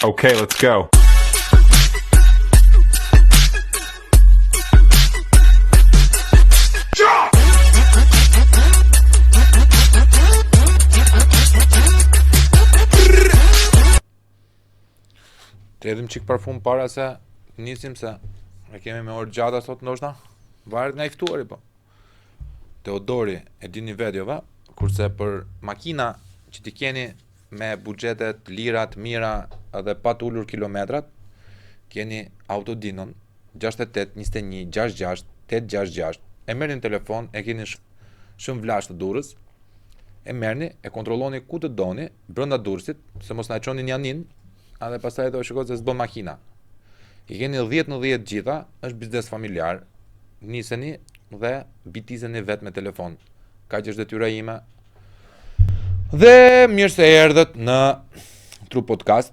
Okay, let's go. Të edhim qik parfum para se nisim se e kemi me orë gjata sot ndoshta. Varet nga i ftuari po. Teodori e dini vedjova, kurse për makina që ti keni me buxhetet lirat mira edhe pa të ulur kilometrat, keni Autodinon 68 21 66 866. E merrni në telefon, e keni shumë flash të durrës. E merrni, e kontrolloni ku të doni brenda durrësit, se mos na çonin janin, edhe pastaj do shikoj se s'bën makina. I keni 10 në 10 gjitha, është biznes familjar. Niseni dhe bitizeni vetë me telefon. Kaq është detyra ime. Dhe mirë se erdhët në Tru Podcast.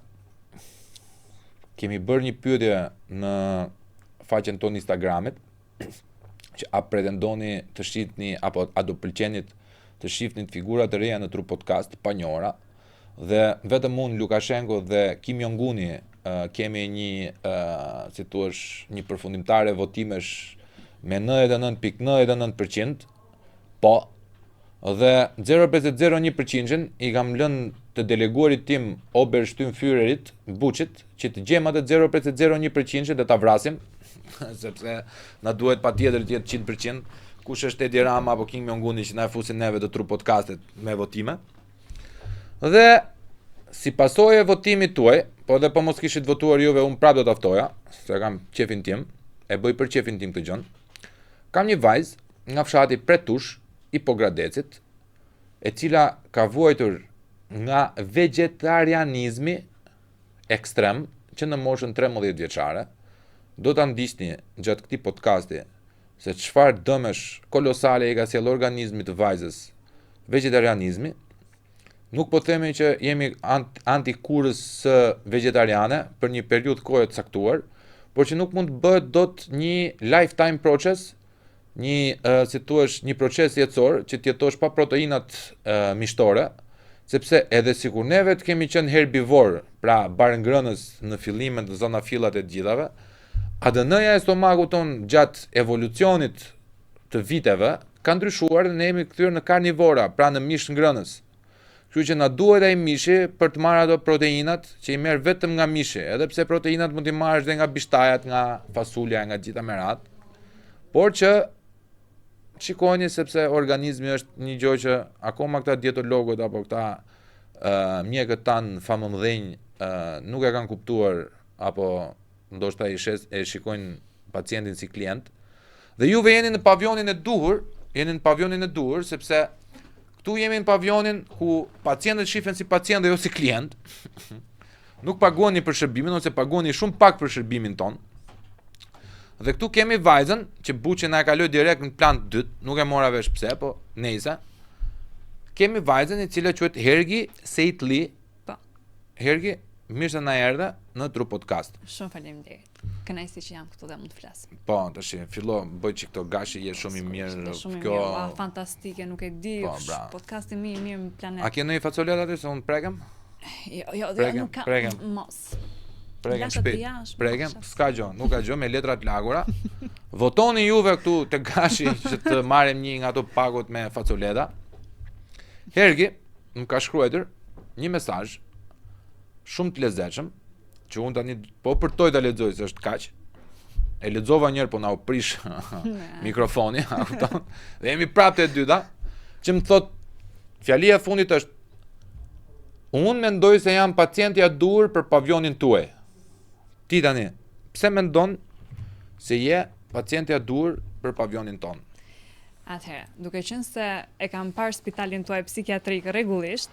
Kemi bërë një pyetje në faqen tonë Instagramit që a pretendoni të shihni apo a do pëlqenit të shihni figurat e reja në Tru Podcast pa njohura. Dhe vetëm unë, Lukashenko dhe Kim Jong-uni kemi një si thua një përfundimtare votimesh me 99.99% po, dhe 0.01% i kam lënë të deleguarit tim Obershtyn Führerit Buçit që të gjejmë atë 0.01% dhe ta vrasim sepse na duhet patjetër të jetë 100%. Kush është Edi Rama apo Kim Jong-uni që na e fusin neve të Tru Podcastet me votime. Dhe si pasojë e votimit tuaj, po edhe po mos kishit votuar juve, unë prapë do të aftoja, se kam qefin tim, e bëj për qefin tim këtë gjën. Kam një vajzë nga fshati Pretush i Pogradecit, e cila ka vuajtur nga vegetarianizmi ekstrem që në moshën 13 vjeçare. Do ta ndiqni gjatë këtij podcasti se çfarë dëmesh kolosale i ka sjell organizmit të vajzës vegetarianizmi. Nuk po themi që jemi anti-kurës së vegetariane për një periudhë kohe të caktuar, por që nuk mund të bëhet dot një lifetime process, një proces jetësor që të jetosh pa proteinat mishtore, sepse edhe sikur neve të kemi qenë herbivor, pra barëngrënës në fillimet dhe zona fillat e gjithave, ADN-ja e stomakut ton gjatë evolucionit të viteve ka ndryshuar dhe ne jemi kthyer në karnivora, pra në mish ngrënës. Kështu që na duhet ai mishi për të marrë ato proteinat që i merr vetëm nga mishi, edhe pse proteinat mund t'i marrësh edhe nga bishtajat, nga fasulja, nga gjitha merat. Por që shikoni sepse organizmi është një gjë që akoma këta dietologët apo këta mjekët tan famëmdhenj nuk e kanë kuptuar apo ndoshta e shikojnë pacientin si klient. Dhe juve jeni në pavionin e duhur, sepse këtu jemi në pavionin ku pacientët shifen si pacient dhe jo si klient. Nuk paguani për shërbimin ose paguani shumë pak për shërbimin ton. Dhe këtu kemi vajzën që Buçi na e kaloi direkt në plan 2, nuk e mora vesh pse, po nejse. Kemi vajzën e cila quhet Hergi Sejtli. Po. Hergi, mirë se na erdhe në Tru Podcast. Shumë faleminderit. Kënaqësi që jam këtu dhe mund të flas. Po, tash fillo bëj çik këto gashi, je shumë i mirë. Kjo fantastike, nuk e di. Podcasti më i mirë në planet. A ke ndonjë facolet aty se unë pregem? Jo, nuk ka. Mos. Pregem shpejt. Pregem, s'ka gjë, nuk ka gjë me letrat lagura. Votoni juve këtu te gashi që të marrim një nga ato pagut me facoleta. Hergi më ka shkruar një mesazh shumë të lezetshëm, që unë tani po përtoj ta lexoj se është kaq. E lexova një herë po na u prish mikrofoni, dhe jemi prapë te dyta, që më thot fjalia e fundit është: unë mendoj se jam pacienti i dur për pavionin tuaj. Ti tani, pse mendon se je pacienti i dur për pavionin ton? Atëherë, duke qenë se e kam parë spitalin tuaj psikiatrik rregullisht.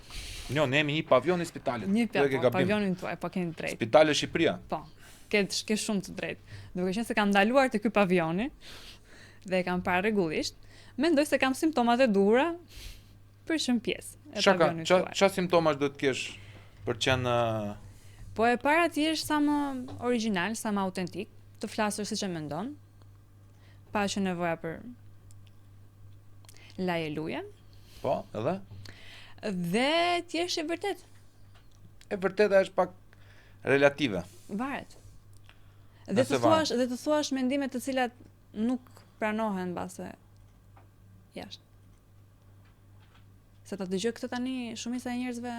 Jo, ne jemi një pavion i spitalit. Një pavionin tuaj, po keni drejt. Spitali Shqipëria. Po. Ke shumë të drejtë. Duke qenë se kam ndaluar te ky pavioni dhe e kam parë rregullisht, mendoj se kam simptomat e duhura për shumë pjesë e Çka pavilionit tuaj. ç'a simptomash do të kesh për të qenë Po e para ti jesh sa më original, sa më autentik, të flasësh siç e mendon, pa që nevoja për laje luje, po, edhe? dhe ti jesh e vërtet. E vërteta është pak relative. Varet. Nëse varet. Dhe të thuash mendime të cilat nuk pranohen mbase jashtë. Se ta dëgjoj këtë tani shumica e njerëzve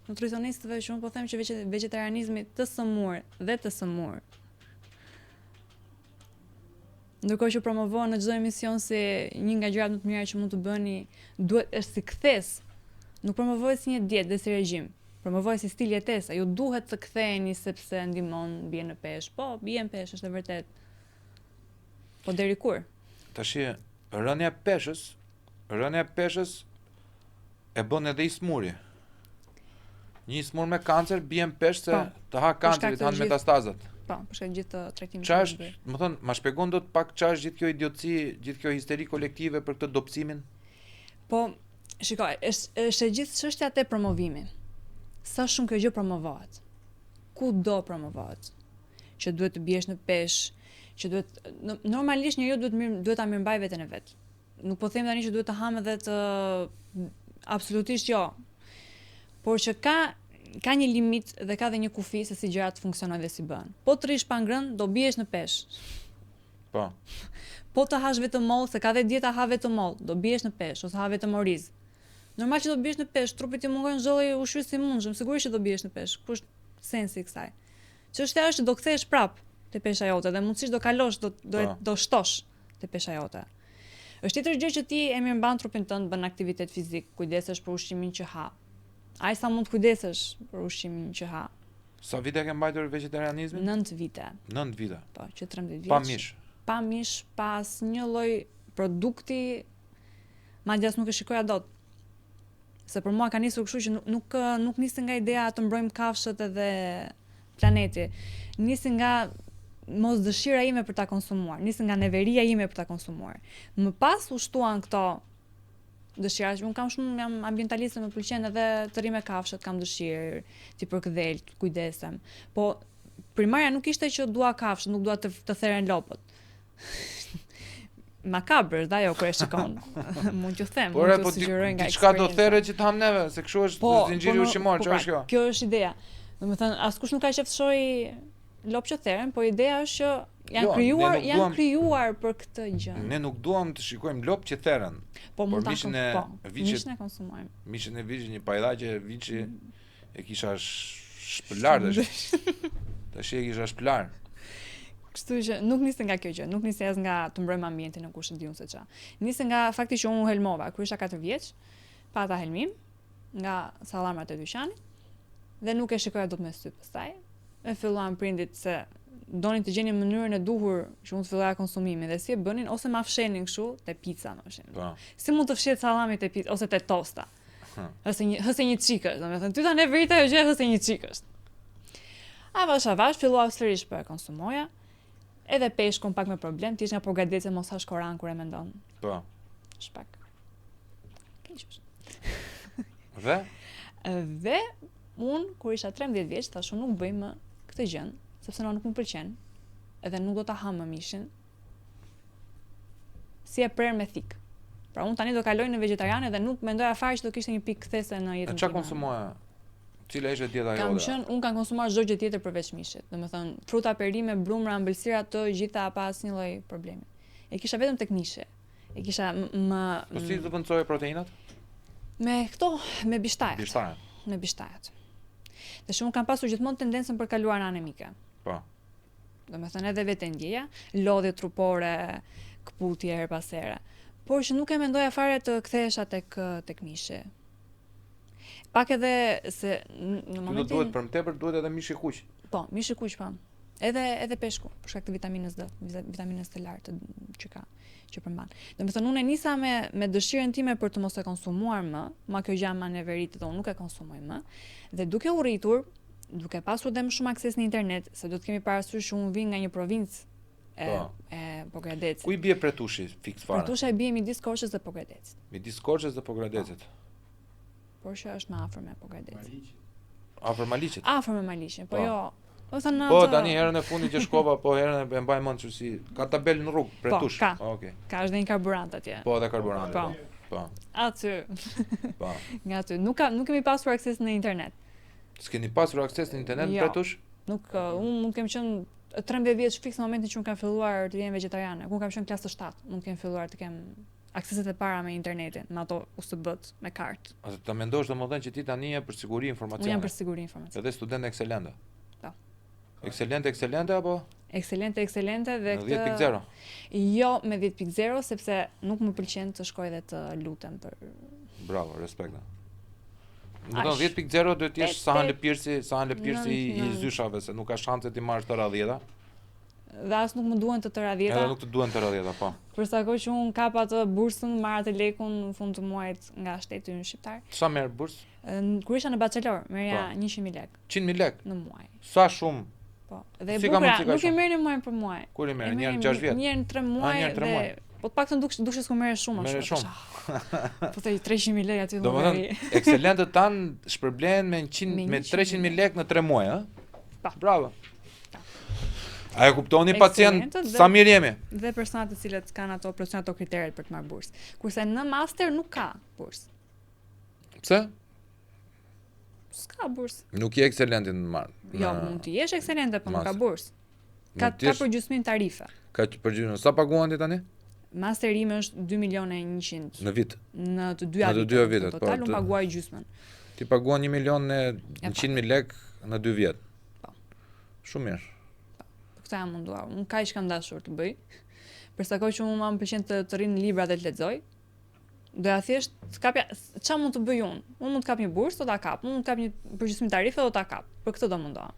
nutricionistëve që unë po them që vegetarianizmi të sëmur dhe të sëmur. Ndërkohë që promovohen në çdo emision si një nga gjërat më të mira që mund të bëni duhet është si kthes. Nuk promovohet si një dietë dhe si regjim. Promovohet si stil jetese. Ju duhet të ktheheni sepse ndihmon bie në peshë. Po, bie në peshë, është e vërtet. Po deri kur? Tashi, rënja e peshës e bën edhe i smuri. Një smur me kancer bie në peshë se të ha kancerit, të han metastazat. Po, për shkak gjithë trajtimit. Ç'a është, më thon, ma shpjegon dot pak ç'a është gjithë kjo idiotësi, gjithë kjo histeri kolektive për këtë dobësimin? Po, shikoj, është e gjithë çështja te promovimi. Sa shumë kjo gjë promovohet. Ku do promovohet? Që duhet të biesh në peshë, që duhet normalisht njeriu duhet ta mirëmbaj veten e vet. Nuk po them tani që duhet të ham edhe të absolutisht jo. Por që ka një limit dhe ka dhe një kufi se si gjërat funksionojnë dhe si bëhen. Po të rish pa ngrënë, do biesh në peshë. Po. Po të hash vetëm moll, se ka dhe dieta ha vetëm moll, do biesh në peshë ose ha vetëm oriz. Normal që do biesh në peshë, trupi ti mungon zholli ushqyes si mundshëm, sigurisht që do biesh në peshë. Ku është sensi i kësaj? Çështja është do kthehesh prap te pesha jote dhe mundësisht do kalosh, do shtosh te pesha jote. Është tjetër gjë që ti e mirëmban trupin tënd, bën aktivitet fizik, kujdesesh për ushqimin që ha. Ai sa mund të kujdesesh për ushqimin që ha. Sa vite ke mbajtur vegetarianizmin? 9 vite. 9 vite. Po, që 13 vjeç. Pa mish. Pa mish, pas një lloj produkti, madje as nuk e shikoja dot. Se për mua ka nisur kështu që nuk nisi nga ideja të mbrojmë kafshët edhe planeti. Nisi nga mos dëshira ime për ta konsumuar, nisi nga neveria ime për ta konsumuar. Më pas u shtuan këto dëshira që unë jam ambientaliste, më pëlqen edhe të rri me kafshët, kam dëshirë, ti përkëdhel, kujdesem. Po primarja nuk ishte që dua kafshët, nuk dua të theren lopët. Makabër, dhe ajo kur e shikon. Mund t'ju them, mund t'ju sugjeroj nga eksperjenca. Diçka do thërë që të ham neve, se kështu është zinxhiri ushqimor, çfarë është kjo? Kjo është ideja. Domethënë, askush nuk ka qef të shohë lopë që theren, po ideja është që janë krijuar për këtë gjë. Ne nuk duam të shikojmë lopë që theren. Po mund ta mishin e konsumojmë. Mishin e viçit, një pajdaqe viçi e kisha shpëlar tash. Tash e kisha shpëlar. Kështu që nuk nisi nga kjo gjë, nuk nisi as nga të mbrojmë ambientin në kushte diun se ç'a. Nisi nga fakti që unë helmova, kur isha 4 vjeç, pata helmim nga sallamrat e dyqanit dhe nuk e shikoja dot me sy pastaj. E filluan prindit se donin të gjenin mënyrën e duhur që unë të filloja konsumimin dhe si e bënin ose ma fshenin kështu te pica më fshenin. Po. Si mund të fshet sallami te pica ose te tosta? Hëse një çikësh, domethënë ty tani verita ajo gjë hëse një çikësh. Avash fillua sërish për konsumoja. Edhe peshkun pak me problem, ti ish nga përgatitse mos hash koran kur e mendon. Po. Shpak. Keqësh. Dhe un kur isha 13 vjeç, tash unë nuk bëj më këtë gjë, sepse nuk më pëlqen. Edhe nuk do ta ha më mishin. Si e prer me thik. Pra unë tani do kaloj në vegetariane dhe nuk mendoja fare që do kishte një pikë kthese në jetën time. Çfarë konsumoja? Cila ishte dieta jote? Unë kam konsumuar çdo gjë tjetër përveç mishit. Domethënë, fruta, perime, brumra, ëmbëlsira, të gjitha pa asnjë lloj problemi. E kisha vetëm tek mishi. E kisha Po si të vendosoje proteinat? Me këto, me bishtajat. Bishtajat. Me bishtajat. Dhe shumë kam pasur gjithmonë tendencën për kaluar në anemike. Po. Domethënë edhe vetë ndjeja, lodhje trupore, kputje her pas here. Por që nuk e mendoja fare të kthehesha tek mishi. Pak edhe se në momentin duhet për më tepër duhet edhe mishi kuq. Po, mishi kuq po. Edhe peshku, për shkak të vitaminës D, vitaminës të lartë që përmban. Domethënë unë nisa me dëshirën time për të mos e konsumuar më kjo gjë më neverit dhe unë nuk e konsumoj më. Dhe duke u rritur, duke pasur dhe më shumë akses në internet, se do të kemi parasysh që unë vi nga një provincë e Pogradecit. Ku i bie Pretushi fiks fare? Pretusha i bie midis Korçës dhe Pogradecit. Midis Korçës dhe Pogradecit. por që është më afër me Pogadec. Afër Maliqit. Afër me Maliqin, po jo. Po tani herën e fundit që shkova, po herën e mbaj mend që si ka tabelë në rrugë, pretush. Ka. Okej. Ka është dhe një karburant atje. Po edhe karburant. Po. Aty. Po. Nga aty. Nuk kemi pasur akses në internet. S'keni pasur akses në internet pretush? Nuk, unë mund kem qenë 13 vjeç fiks në momentin që unë kam filluar të jem vegetariane. Unë kam qenë klasë të 7, mund kem filluar të kem akseset e para me internetin, me ato USB-t, me kartë. A të mendosh domethënë që ti tani je për siguri informacione? Unë jam për siguri informacione. Edhe student ekselente. Po. Ekselente apo? Ekselente dhe këtë 10.0? Jo, me 10.0 sepse nuk më pëlqen të shkoj dhe të lutem për. Bravo, respekt. Do të 10.0 duhet të jesh Sahan Leptirsi i zyshave, se nuk ka shanse ti marrësh tëra 10-a. Dhe as nuk më duhen të tëra 10-a. Edhe nuk të duhen tëra 10-a, po. Për sa kohë që unë kap atë bursën, marr atë lekun në fund të muajit nga shteti ynë shqiptar. Sa merr bursë? Kur isha në bachelor, merja 100.000 lekë. 100.000 lekë në muaj. Sa shumë? Po. Dhe bukura, nuk e merrni muaj për muaj. Kur e merr? Një herë 6 vjet. Një herë në 3 muaj dhe po të paktën dukesh ku merresh shumë ashtu. Merresh shumë. Po te 300.000 lekë aty do. Domethënë, ekselentët tan shpërblehen me 300.000 lekë në 3 muaj, ë? Bravo. A e kuptoni pacient sa mirë jemi? Dhe personat të cilët kanë ato plotësojnë ato kriteret për të marrë bursë. Kurse në master nuk ka bursë. Pse? S'ka bursë. Nuk je ekselente në marr. Jo, mund të jesh ekselente, po nuk ka bursë. Ka përgjysmim tarife. Ka përgjysmim. Sa paguan ti tani? Masteri ime është 2.100.000 në vit. Në të dyja vitet. Total unë paguaj gjysmën. Ti paguan 1.100.000 lekë në 2 vjet. Po. Shumë mirë. Këta jam munduar. Unë kaq kam dashur të bëj. Për sa kohë që unë më pëlqen të rri në libra dhe të lexoj. Doja thjesht të kapja ç'a mund të bëj unë. Unë mund të kap një bursë, do ta kap. Unë mund të kap një përgjithësim tarife, do ta kap. Për këtë do mundohem.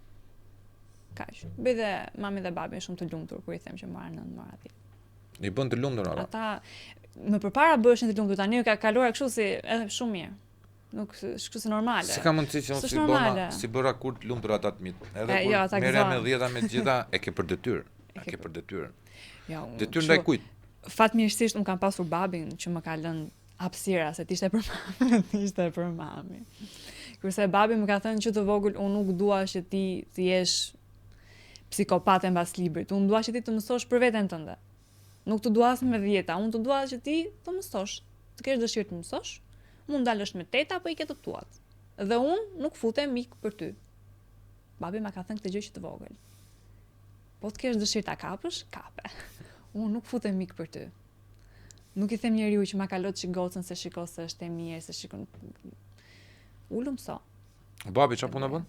Kaq. Bëj dhe mami dhe babi shumë të lumtur kur I them që marr në marr aty. I bën të lumtur ata. Ata më përpara bëheshin të lumtur, tani ka kaluar kështu si edhe shumë mirë. Nuk është kështu normale. Si ka mundësi që si bëra kur të lumtur ata të mit. Edhe kur merrem me 10-a me të gjitha e ke për detyrë. E ke për detyrë. Jo. Detyrë ndaj kujt? Fatmirësisht un kam pasur babin që më ka lënë hapësira se ishte për mami, ishte për mami. Kurse babi më ka thënë që të vogël unë nuk dua që ti të jesh psikopate mbas librit. Unë dua që ti të mësosh për veten tënde. Nuk të dua as me 10-a, unë të dua që ti të mësosh. Të kesh dëshirë të mësosh. Mund dalësh me 8 apo I ke të tuat. Dhe unë nuk futem mik për ty. Babi ma ka thënë këtë gjë që të vogël. Po të kesh dëshirë ta kapësh, kape. Unë nuk futem mik për ty. Nuk I them njeriu që ma ka lëtë gocën se shiko se është e mirë, se shikon. Ulum so. Babi çfarë punë bën?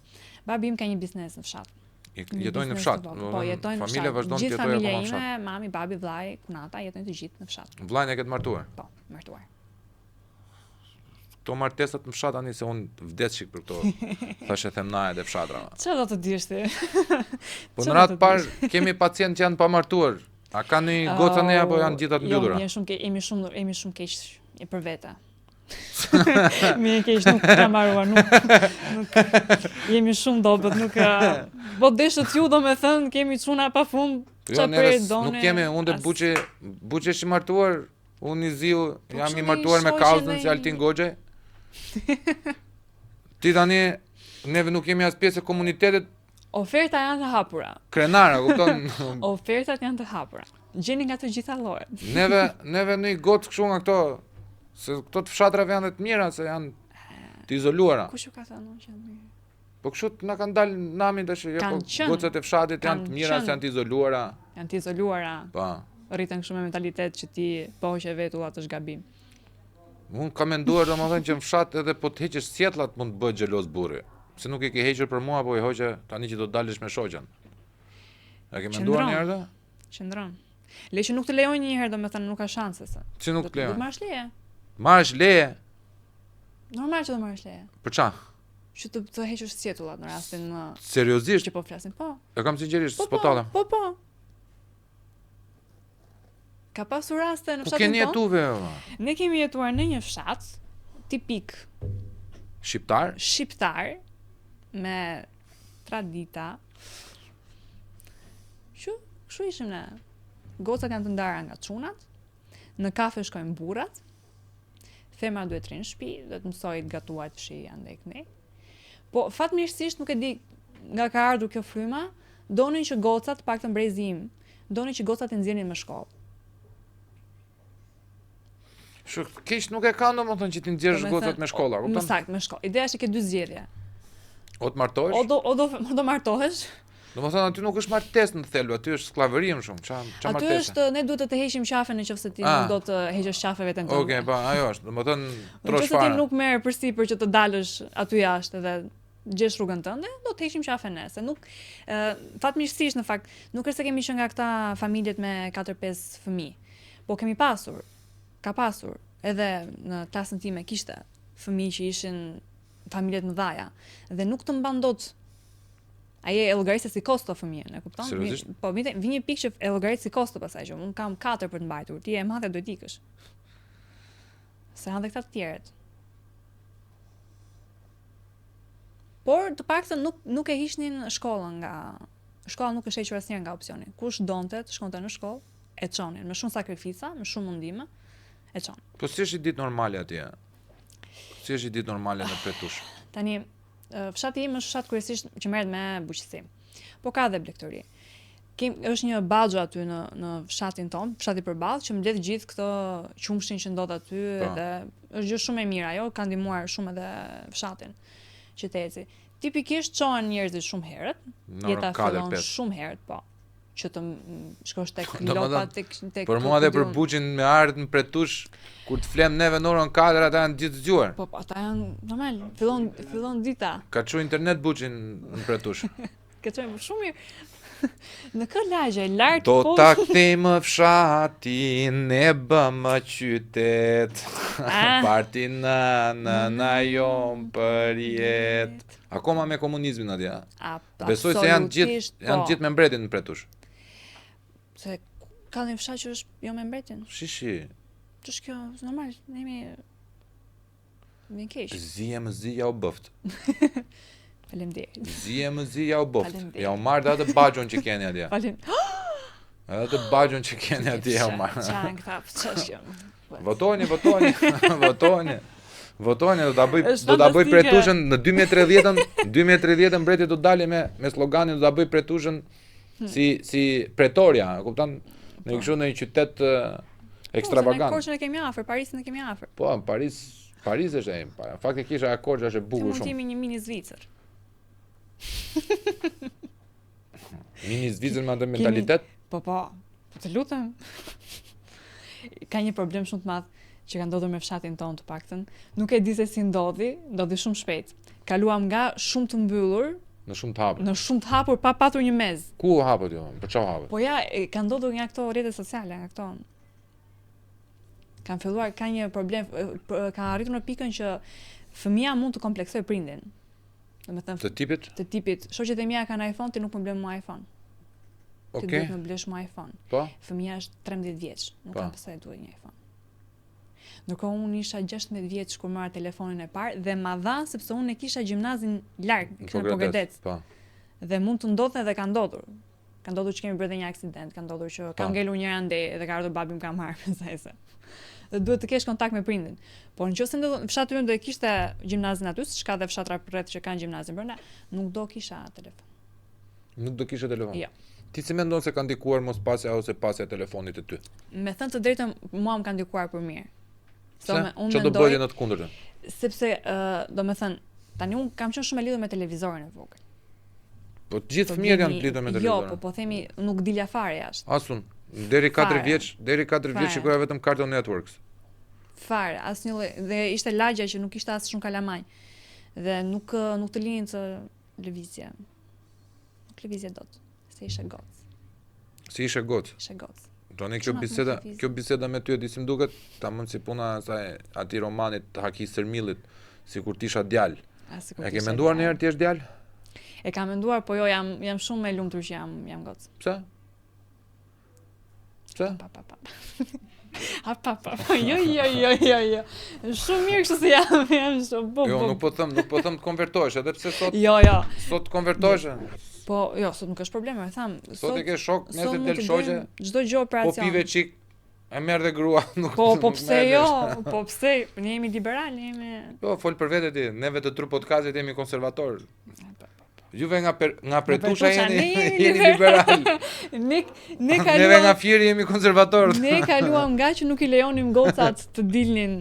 Babi im ka një biznes në fshat. Jetojnë në fshat. Po, jetojnë në fshat. Familja vazhdon të jetojë akoma në fshat. Gjithë familja ime, mami, babi, vllai, kunata jetojnë të gjithë në fshat. Vllain e ke të martuar? Po, martuar. Këto martesat në fshat tani se unë vdes shik për këto. Thashë them najet e fshatra. Çfarë do të dish ti? Po në radhë parë kemi pacient që janë pa martuar. A kanë një goca ne apo janë gjitha të mbyllura? Jo, jemi shumë keq për vete. Mi e keq nuk ka marruar, nuk jemi shumë dobët, nuk po deshët ju do me thënë kemi çuna pafund. Jo, nuk kemi, unë dhe buqe është I martuar, unë I ziu, jam I martuar me kauzën si Altin Goxhaj. Ti tani, neve nuk kemi as pjesë e komunitetit. Oferta janë të hapura. Krenara, kupton? Ofertat janë të hapura. Gjeni nga të gjitha llojet. Neve në I gocë kështu nga këto, se këto të fshatrave janë të mira, se janë të izoluara. Kush ju ka thënë që janë mirë? Po kështu na kanë dalë namin tash, po gocat e fshatit janë të mira, se janë të izoluara. Janë të izoluara. Po. Rriten kështu me mentalitet që ti po që vetu atë është gabim. Unë kam menduar domethënë që në fshat edhe po të heqësh sjellat mund të bëhet xheloz burri. Se nuk I ke hequr për mua, po I hoqe tani që do dalësh me shoqen. A ke menduar një herë? Qëndron. Le që nuk të lejojnë një herë, domethënë nuk ka shanse se. Si nuk të lejojnë? Do marrësh leje. Marrësh leje? Normal që do marrësh leje. Për çfarë? Që të heqësh sjetullat në rastin seriozisht që po flasim, po. E kam sinqerisht, s'po tallem. Po. Ka pasur raste në fshatin tonë. Ku keni jetuar? Ne kemi jetuar në një fshat tipik shqiptar me tradita. Kështu ishim ne. Gocat janë të ndara nga çunat. Në kafe shkojnë burrat. femra duhet të rinë në shtëpi, duhet mësoj të gatuaj të fshi andaj kënej. Po fatmirësisht nuk e di nga ka ardhur kjo fryma, donin që gocat, paktën brezi im, donin që gocat e nxjerrin me shkollë. Keq nuk e kanë domethënë që ti nxjerrësh gocat me shkolla, kupton? Më saktë, me shkollë. Ideja është që ke dy zgjedhje. O të martohesh? O do martohesh. Domethënë aty nuk është martesë në thelb, aty është skllavëri më shumë. Ç'a martesë? Aty është ne duhet të heqim qafën nëse ti nuk do të heqësh qafën veten tënde. Okej, po, ajo është. Domethënë trosh Nëse fare. ti nuk merr përsipër që të dalësh aty jashtë dhe gjesh rrugën tënde, do të heqim qafën ne, se nuk fatmirësisht në fakt nuk është se kemi qenë nga këta familjet me 4-5 fëmijë, po kemi pasur, ka pasur edhe në klasën time kishte fëmijë që ishin familje të mëdha dhe nuk të mban dot. Ai e llogarisë si kosto fëmijën, e kupton? Po vjen një pikë që e llogarisë si kosto pastaj që un kam 4 për të mbajtur, ti e madhe do të ikësh. Se han dhe këta të tjerët. Por të paktën nuk e hiqnin shkollën nga shkolla nuk është hequr asnjëherë nga opsioni. Kush donte të shkonte në shkollë, e çonin me shumë sakrifica, me shumë mundime, e çon. Po si është i ditë normale atje? Si është i ditë normale në Pretush? Tani fshati im është fshat kryesisht që merret me bujqësi. Po ka edhe blegtori. Është një baxhu aty në fshatin ton, fshati përballë që mbledh gjithë këtë qumshin që ndodh aty dhe është gjë shumë e mirë ajo, ka ndihmuar shumë edhe fshatin qyteti. Tipikisht çohen njerëzit shumë herët, jeta fillon shumë herët, po. Që të shkosh tek lopa tek për mua edhe për buçin me ardh në Pretush kur të flem neve në orën 4 ata janë gjithë zgjuar. Po ata janë normal, fillon dita. Ka çu internet buçin në Pretush. Ka çu shumë mirë. Në kë lagje lart do ta kthejmë fshatin ne bëmë qytet. Parti na jon për jetë. Akoma me komunizmin atje. Besoj se janë gjithë me mbretin në Pretush. Se ka një fshat që është jo me mbretin. Shishi. Ç'është kjo? Normal, ne jemi me keq. Zia u bëft. Faleminderit. Zia u bëft. Ja u marr atë baxhun që keni atje. Atë baxhun që keni atje ja u marr. Çan këta, ç'është kjo? Votoni. Votoni do ta bëj Pretushën në 2030 mbreti do dalë me sloganin do ta bëj Pretushën si Pretoria, e kupton? Në kështu në një qytet ekstravagant. Po, Korçën e kemi afër, Parisin e kemi afër. Po, Paris është ai. Faktikisht ajo Korçë është e bukur shumë. Ti mund të jemi një mini Zvicër. Mini Zvicër me atë mentalitet? Po, të lutem. Ka një problem shumë të madh që ka ndodhur me fshatin ton të paktën. Nuk e di se si ndodhi shumë shpejt. Kaluam nga shumë të mbyllur në shumë të hapur pa patur një mez. Ku hapët jo? Për çfarë hapët? Po ja, ka ndodhur nga këto rrjete sociale, nga këto. Kanë filluar, ka një problem, ka arritur në pikën që fëmia mund të kompleksojë prindin. Domethënë të tipit. Shoqet e mia kanë iPhone, ti nuk më blen mua iPhone. Ti duhet më blesh mua iPhone. Po. Fëmia është 13 vjeç, nuk ka pse duhet një iPhone. Ndërkohë unë isha 16 vjeç kur mora telefonin e parë dhe ma dha sepse unë e kisha gjimnazin larg, kisha Pogradec. Po. Dhe mund të ndodhte dhe ka ndodhur. Ka ndodhur që kemi bërë një aksident, ka ndodhur që ka ngelur njëra ndej dhe ka ardhur babi më ka marrë me sajse. Dhe duhet të kesh kontakt me prindin. Por nëse fshati ynë do e kishte gjimnazin aty, siç ka dhe fshatra rreth që kanë gjimnazin brenda, nuk do kisha telefon. Nuk do kisha telefon. Jo. Ti si mendon se ka ndikuar mos pasja ose pasja e telefonit të ty? Me thënë të drejtën, mua më ka ndikuar për mirë. Ço do bëje në të kundërtën? Sepse, domethënë, tani unë kam qenë shumë e lidhur me televizorin e vogël. Po gjithë fëmijët janë lidhur me televizorin. Jo, po themi nuk dilja fare jashtë. Asun, deri 4 vjeç shikoja vetëm Cartoon Networks. Fare, asnjë lloj dhe ishte lagja që nuk ishte as shumë kalamaj. Dhe nuk të linin të lëvizje. Nuk lëvizje dot, se ishe gocë. Si ishe gocë? Ishe gocë. Tani kjo biseda me ty e di si më duket, tamam si puna e atij romanit Haki Sërmillit, sikur ti isha djalë. E ke menduar ndonjëherë ti je djalë? E kam menduar, po jo, jam shumë e lumtur që jam gocë. Pse? Jo. Shumë mirë kështu se jam shumë. Jo, nuk po them të konvertohesh, edhe pse sot. Jo. Sot konvertohesh. Po, jo, sot nuk është problem, e tham. Sot e ke shok, nesër del shoqe. Çdo gjë operacion. Po pive çik. E merr dhe grua, nuk. Po pse jo? Po pse? Ne jemi liberal, ne jemi. Jo, fol për vete ti, neve të tru podcastit jemi konservator. Juve nga pretusha jeni liberal. Ne Neve kaluam nga Fieri jemi konservator. Ne kaluam nga që nuk I lejonim gocat të dilnin,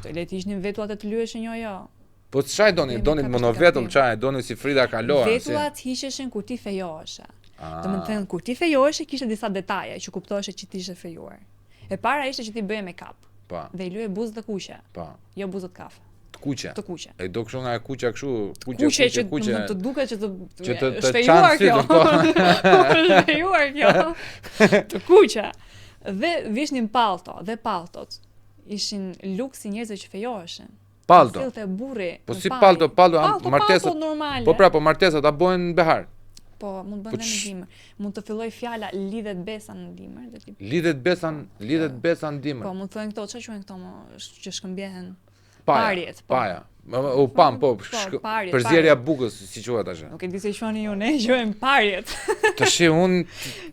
të le të ishnin vetuat e të lyeshin jo. Po çaj doni monovetull, çaj doni si Frida Kahlo. Vetuat hiqeshin kur ti fejoheshe. Domethënë kur ti fejoheshe kishte disa detaje që kuptoheshe që ti ishe fejuar. E para ishte që ti bëje make-up. Po. Dhe I lyej buzët të kuqe. Po. Jo buzët kafe. Të kuqe. E do kështu nga e kuqe kështu, kuqe që të duket që të shfejuar kjo. Po. Shfejuar kjo. Të kuqe. Dhe vishnin palto, dhe paltot ishin luk si njerëzve që fejoheshin. Palto. Sillte burri. Po si palto, martesat. Normale. Po pra, po martesat ta bëhen në behar. Po, mund të bëhen në dimër. Mund të filloj fjala lidhet besa në dimër dhe ti. Lidhet besa në dimër. Po, mund të thonë këto, çfarë quhen këto më që shkëmbjehen? Parjet. Paja. U pam, po, përzierja bukës, si quhet tash. Nuk e di se quheni ju, ne quhem parjet. Tash unë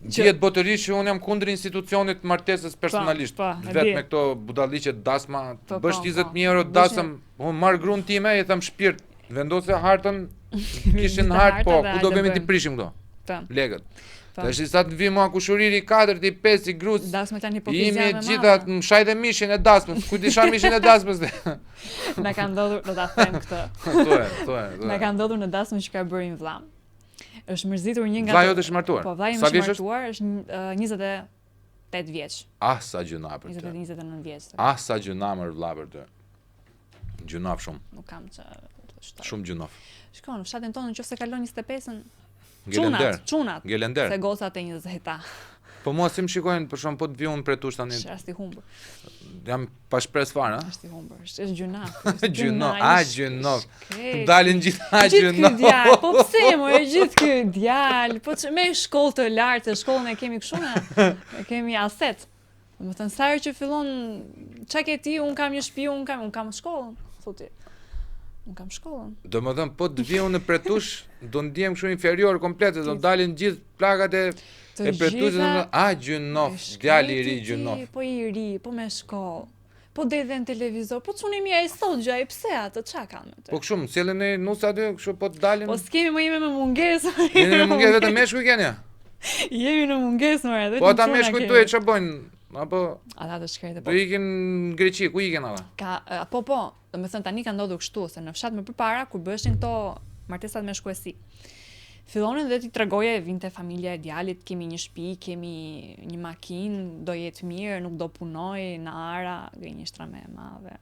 dihet botërisht që unë jam kundër institucionit martesës personalisht. Vetëm me këto budalliqe dasma, bësh 20.000 euro dasëm, unë marr gruan time, I them shpirt, vendose hartën, kishin hart, po, ku do bëjmë ti prishim këto? Legët. Tash sa të vi mua kushuriri 4, 5 I grus. Dasmë tani hipokrizia me madhe. Gjithat më shaj dhe mishin e dasmës. Ku disha mishin e dasmës? Na ka ndodhur, do ta them këtë. Thuaj. Na ka ndodhur në dasmën që ka bërë një vllam. Është mërzitur një nga vllai jote është martuar. Po, vllai im është martuar, është 28 vjeç. Ah, sa gjuna për të. 29 vjeç. Ah, sa gjuna më vlla për të. Gjunaf shumë. Nuk kam që Shumë gjunaf. Shkon, në fshatin tonë nëse kalon 25-ën Çunat. Gelender. Se gocat e 20-ta. Po mua si më shikojnë, për shkak po të viun pretush tani. Është I humbur. Jam pa shpresë fare, ha? Është I humbur. Është gjunaf. Gjunaf. Dalin gjithë gjunaf. Djalë, po pse më e gjithë ky djalë? Po me shkollë të lartë, shkollën e kemi kështu na. E kemi aset. Domethënë sa herë që fillon çka ke ti, un kam një shtëpi, un kam shkollën, thotë. Unë kam shkollën. Domethënë po të viu në pretush, do ndihem kështu inferior komplet, do dalin gjithë plakat e pretushit, gjunaf, djali I ri gjunaf. Po I ri, po me shkollë. Po dhe në televizor, po çuni mi ai sot gjaj, pse atë çka kanë me të? Po kështu, sjellën e nus aty, kështu po të dalin. Po s'kemi më jemi me mungesë. Jemi me mungesë vetëm meshkuj keni? Jemi në mungesë më edhe. Po ata meshkuj tuaj ç'a bojnë? Apo ata të shkretë po. Do ikin në Greqi, ku ikin ata? Po, domethënë tani ka ndodhur kështu se në fshat më përpara kur bëheshin këto martesat me shkuesi. Fillonin dhe ti tregoje vinte familja e djalit, kemi një shtëpi, kemi një makinë, do jetë mirë, nuk do punoj në Ara, gënjeshtra më e madhe.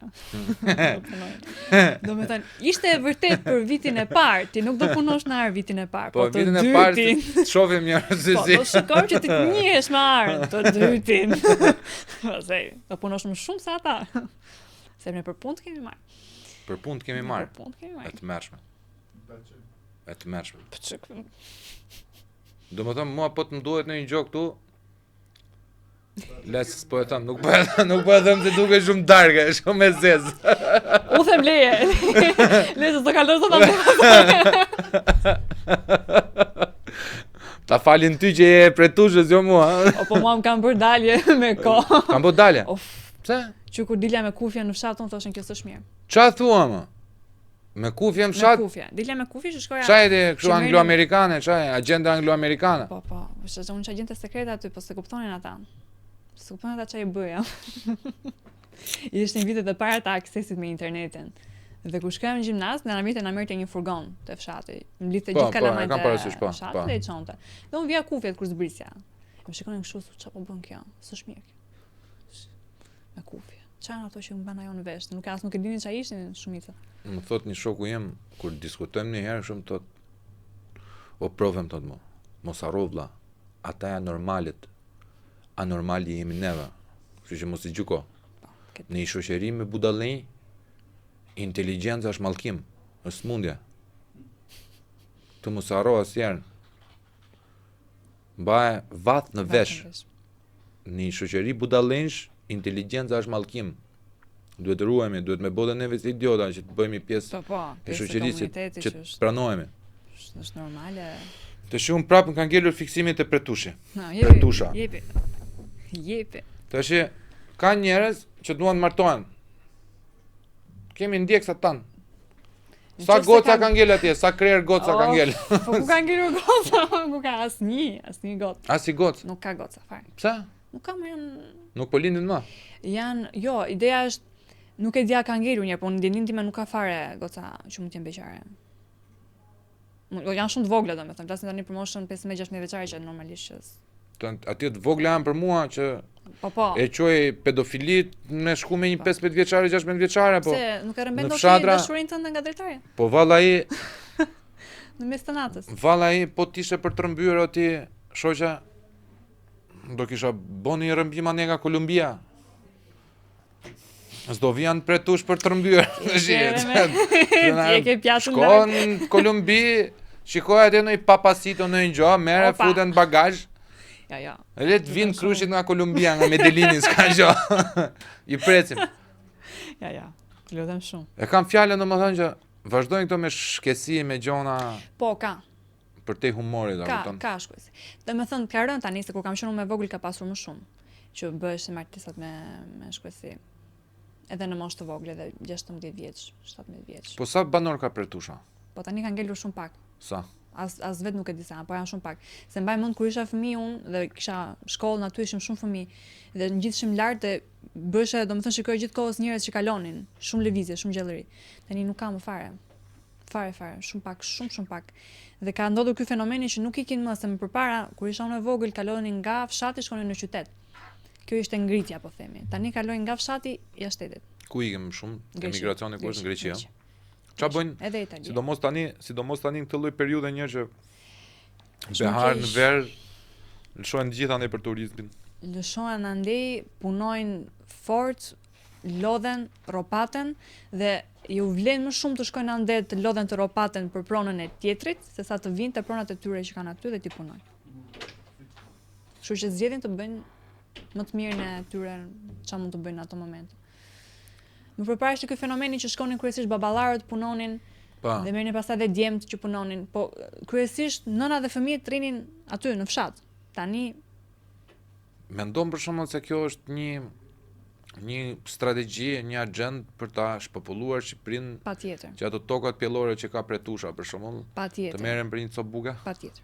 Domethënë, ishte vërtet për vitin e parë, ti nuk do punosh në Arë vitin e parë, po vitin e parë të shohim mirë se si. Po shikoj që ti të njihesh me Arën, të dytin. Pastaj, do punosh më shumë se ata. Se ne për punë kemi marrë. Për punë kemi marrë. Për punë kemi marrë. E të mërshme. Po çik. Domethënë mua po të më duhet në një gjë këtu. Les po e them, nuk po e them se duket shumë darkë, shumë e zezë. U them leje. Le të kaloj sot Ta falin ty që je pretushës, jo mua. Po mua më kanë bërë dalje me kohë. Kam bërë dalje? Pse? Që kur dilja me kufje në fshat, unë thoshin kjo s'është mirë. Qa thua më? Me kufje në fshat? Me kufje. Dilja me kufje që shkoja... Qaj e kështu anglo-amerikane, qaj, agenda anglo-amerikane? Po, është unë që agente sekreta aty, po se kuptonin ata. Se kuptonin ata që I bëja. Ishte në vitet e para të aksesit me internetin. Dhe kur shkojmë në gjimnaz, në na merrte një furgon të fshati. Më lidhte gjithë kalamajt e fshatit dhe I çonte. Dhe unë vija kufjet kur zbrisja. Më shikonin kështu, çfarë po bën kjo? S'është mirë kjo. Me kufje. Çfarë ato që më bën ajo në vesh? Nuk e dinin çfarë ishin shumica. Më thot një shoku jem, kur diskutojmë një herë shumë thot, o provem thot mo, mos harro vlla, ata janë normalit, anormali jemi neve, kështu që mos I gjyko. Në një shoqëri me budallënj, inteligjenca është mallkim, është smundje. Tu mos harro asnjëherë. Mbaje vath në vesh. Në një shoqëri budallënjsh, inteligjenca është mallkim. Duhet të ruhemi, duhet me bota neve si idiota që të bëhemi pjesë e shoqërisë që të pranohemi. Është normale. Të shumë prapë më kanë ngelur fiksimet e pretushi. Pretusha. Jepi. Tash Ka njerëz që duan të martohen. Kemi ndjeksa tan. Sa goca ka ngel atje, sa krerë goca ka ngel. Po ku ka ngelur goca? Ku ka asnjë gocë. As i goc. Nuk ka goca fare. Pse? Nuk ka, më janë Nuk po lindin më. Jo, ideja është nuk e dia ka ngelur një, po në ndjenin time nuk ka fare goca që mund të jenë beqare. Janë shumë të vogla domethënë, flasim tani për moshën 15-16 vjeçare që normalisht është. Atje të vogla janë për mua që Po. e quaj pedofilit me shku me një 15 vjeçare, 16 vjeçare, po. Se nuk e rëmben në dot fshatra- dashurinë tënde nga drejtarja. Po vallai, Në mes të natës. vallai po t'ishe për të rëmbyer o ti, shoqja, do kisha bën një rëmbim ane nga Kolumbia. S'do vijan pretush për të rëmbyer. Ti e ke pjatën Shkon në Kolumbi, shikoj atje në papasito në një gjo, mere, Opa. futen bagazh, Ja. e le të vinë kryshit nga Kolumbia, nga Medellini, s'ka gjo. I precim. Ja. Të lutem shumë. E kam fjallën në më thënë që vazhdojnë këto me shkesi, me gjona Po, ka. për te humorit, a kupton? Ka shkuesi. Domethënë ka rënë tani se kur kam qenë unë me vogël ka pasur më shumë që bëhesh me artistat me shkuesi. Edhe në moshë të vogël, edhe 16 vjeç, 17 vjeç. Po sa banor ka pretusha? Po tani kanë ngelur shumë pak. Sa? As vetë nuk e di sa, po janë shumë pak. Se mbaj mend kur isha fëmijë unë dhe kisha shkollën aty ishim shumë fëmijë dhe ngjitshim lart dhe bëshe, domethënë shikoj gjithë kohës njerëz që kalonin, shumë lëvizje, shumë gjallëri. Tani nuk ka më fare. Fare, shumë pak, shumë pak. Dhe ka ndodhur ky fenomeni që nuk ikin më se më përpara kur isha unë e vogël kalonin nga fshati shkonin në qytet. Kjo ishte ngritja, po themi. Tani kalojnë nga fshati jashtë shtetit. Ku ikem shumë? Greqi. Emigracioni ku është në Greqi, Greqi. Qa bëjnë? Edhe Itali. Sidomos tani në këtë lloj periudhe një që Shumë behar në keq. verë, lëshojnë gjithë andej për turizmin. Lëshohen andej, punojnë fort, lodhen, ropaten dhe ju vlen më shumë të shkojnë ande të lodhen të ropaten për pronën e tjetrit, se sa të vinë të pronat e tyre që kanë aty dhe t'i punojnë. Kështu që zgjedhin të bëjnë më të mirën e tyre çfarë mund të bëjnë në ato momente. Më përpara ishte ky fenomeni që shkonin kryesisht baballarët punonin Pa, dhe merrnin pastaj dhe djemt që punonin, po kryesisht nëna dhe fëmijët rrinin aty në fshat. Tani mendon për shembull se kjo është një strategji, një agent për ta shpopulluar Shqipërinë, patjetër, që ato tokat pjellore që ka pretusha për shembull, të patjetër, merren për një copë buke. patjetër.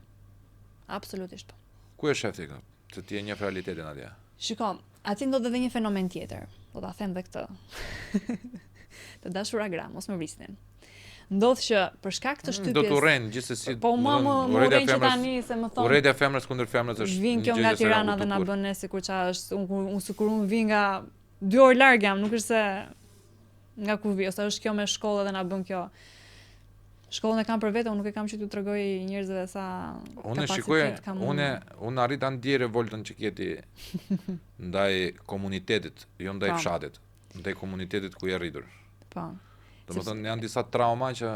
Absolutisht po. Ku e shefti këtë? Se ti e njeh realitetin atje. Shiko, aty ndodh edhe një fenomen tjetër. Do ta them dhe këtë. Të dashura gra, mos më vrisnin. Ndodh që për shkak të shtypjes Do të urren gjithsesi. Po më urren që tani se më thon. Urrejtja e femrës kundër femrës është Vin kjo një gjë nga që s'e Tirana ka dhe na kuptuar. bën ne sikur çfarë është, unë sikur unë vi nga 2 orë larg jam, nuk është se nga ku vi, ose është kjo me shkollë dhe na bën kjo. Shkollën e kam për vete, unë nuk e kam që t'ju tregoj njerëzve sa Unë kapacitet shikoj, kam unë arrit ta ndjej revoltën që keti ndaj komunitetit, jo ndaj Po. fshatit, ndaj komunitetit ku je rritur. Po. Domethënë janë disa trauma që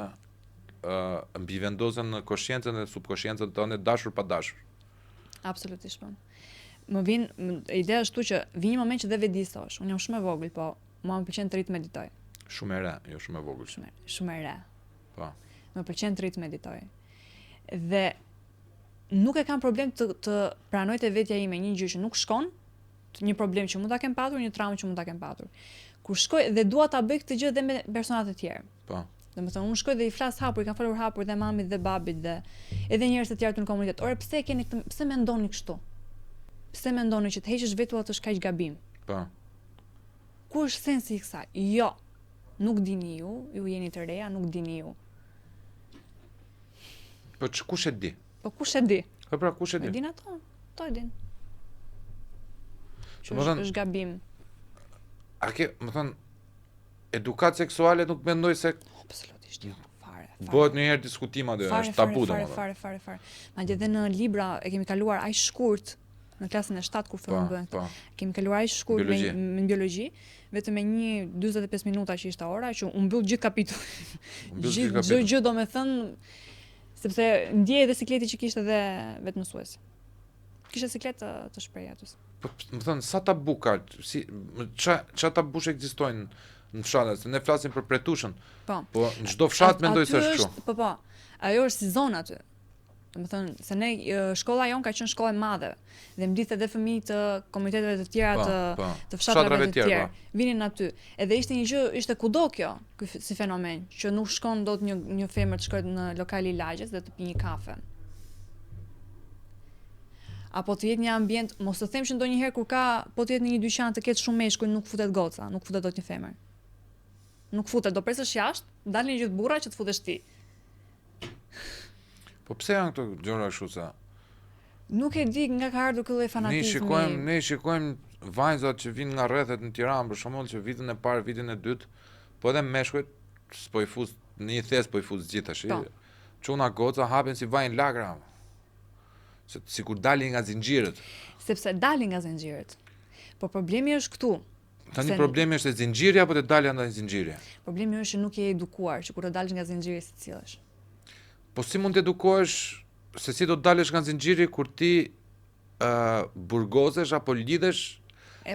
mbivendosen në koshiencën dhe subkoshiencën tënde dashur pa dashur. Absolutisht po. Ideja është tu që vjen një moment që dhe vedisosh. Unë jam shumë e vogël, po mua më pëlqen të rit meditoj. Shumë e re, jo shumë e vogël. Shumë e re. Po. Më pëlqen të rit meditoj. Dhe nuk e kam problem të pranoj te vetja ime një gjë që nuk shkon, një problem që mund ta kem patur, një traumë që mund ta kem patur. Kur shkoj dhe dua ta bëj këtë gjë edhe me persona të tjerë. Po. Domethënë unë shkoj dhe i flas hapur, i kam folur hapur dhe mamit dhe babit dhe edhe njerëz të tjerë të në komunitet. Ore, pse e keni këtë, pse mendoni kështu? Pse mendoni që të heqësh vetuat është kaq gabim? Po. Ku është sensi i kësaj? Jo. Nuk dini ju jeni të reja, nuk dini ju. Po kush e di? Po kush e di? Po pra kush e E di? din ato? To e din. Që Domethënë- është gabim. A ke, më thënë, edukat seksuale nuk mendoj se Absolutisht jo. Fare. bëhet njëherë diskutim aty, është tabu domethënë. Fare. Madje edhe në libra e kemi kaluar aq shkurt në klasën e 7 kur fillon bëhen këto. Po. Kemi kaluar aq shkurt Biologji. me biologji, vetëm me një 45 minuta që ishte ora që u mbyll gjithë kapitulli. Mbyll gjithë Gjithë kapitulli. gjë domethënë sepse ndjej edhe sikleti që kishte edhe vetë mësuesi. Kishte siklet të shprehjes. Po, më thënë, sa tabu ka, qa tabush ekzistojnë në fshatet, se ne flasim për pretushën, Po. po në çdo fshat mendoj se Aty është kështu. Po. Ajo është si zonë aty. Domethënë se ne shkolla jon ka qenë shkollë e madhe dhe mblidhte edhe fëmijë të komiteteve të tjera të fshatrave të tjerë. Vinin aty. Edhe ishte një gjë, ishte kudo kjo, si fenomen, që nuk shkon dot një femër të shkojë në lokali i lagjes dhe të pi një kafe. Apo të jetë një ambient, mos të them që ndonjëherë kur po të jetë në një dyqan të ketë shumë meshkuj, nuk futet goca, nuk futet dot një femër. Nuk futet, do presësh jashtë, dalin gjithë burra që të futesh ti. Po pse janë këto gjëra kështu sa? Nuk e di nga ka ardhur ky lloj fanatizmi. Ne shikojmë vajzat që vinë nga rrethet në Tiranë, për shembull, që vitin e parë, vitin e dytë, po edhe meshkujt s'po i fus në një thes po i fus gjithë tash. Çuna goca hapen si vajin lagra. Sikur dalin nga zinxhirët. Sepse dalin nga zinxhirët. Po problemi është këtu. Tani problemi është e zinxhiri apo të dalja nga zinxhiri? Problemi është që nuk je edukuar, që kur të dalësh nga zinxhiri si cillesh. Po si mund të edukohesh se si do të dalësh nga zinxhiri kur ti burgozesh apo lidhesh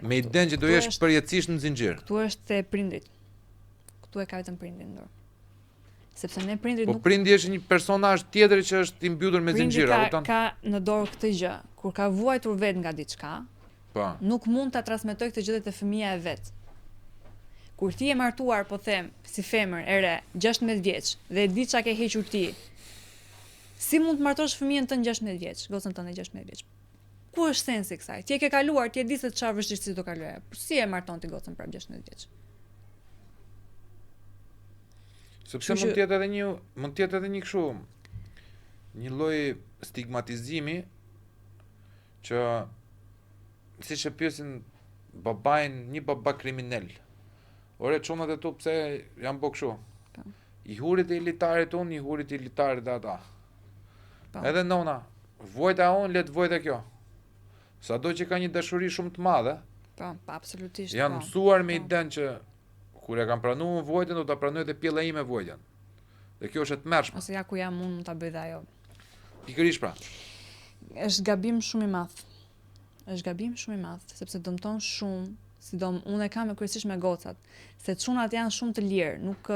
me idenë që do jesh përjetësisht në zinxhir? Ktu është te prindrit. Ktu e ka vetëm prindin dorë. Sepse ne prindrit nuk... Po prindi është një personazh tjetër që është i mbytur me zinxhira, kupton? Ka në dorë këtë gjë, kur ka vuajtur vet nga diçka, nuk mund ta transmetoj këtë gjë te fëmia e vet. Kur ti je martuar, po them, si femër e re, 16 vjeç, dhe e di çka ke hequr ti, si mund të martosh fëmijën tënd 16 vjeç, gocën tënde 16 vjeç? Ku është sensi kësaj? Ti e ke kaluar, ti e di se çfarë vështirësi do kaloje. Si e marton ti gocën prap 16 vjeç? Sepse mund të jetë edhe një kështu një lloj stigmatizimi që siç e pyesin babain, një baba kriminal. Ore çunat e tu pse janë bë kështu? I hurit e elitarit unë, i hurit e elitarit dhe ata. Edhe nona, vojta unë, let vojta kjo. Sado që ka një dashuri shumë të madhe, absolutisht. Janë mësuar me idenë që kur e kam pranuar vojtën, do ta pranoj edhe pjella ime vojtën. Dhe kjo është e tmerrshme. Ose ja ku jam unë mund ta bëj dhe ajo. Pikërisht pra. Është gabim shumë i madh. Është gabim shumë i madh, sepse dëmton shumë, sidom unë e kam kryesisht me gocat, se çunat janë shumë të lirë, nuk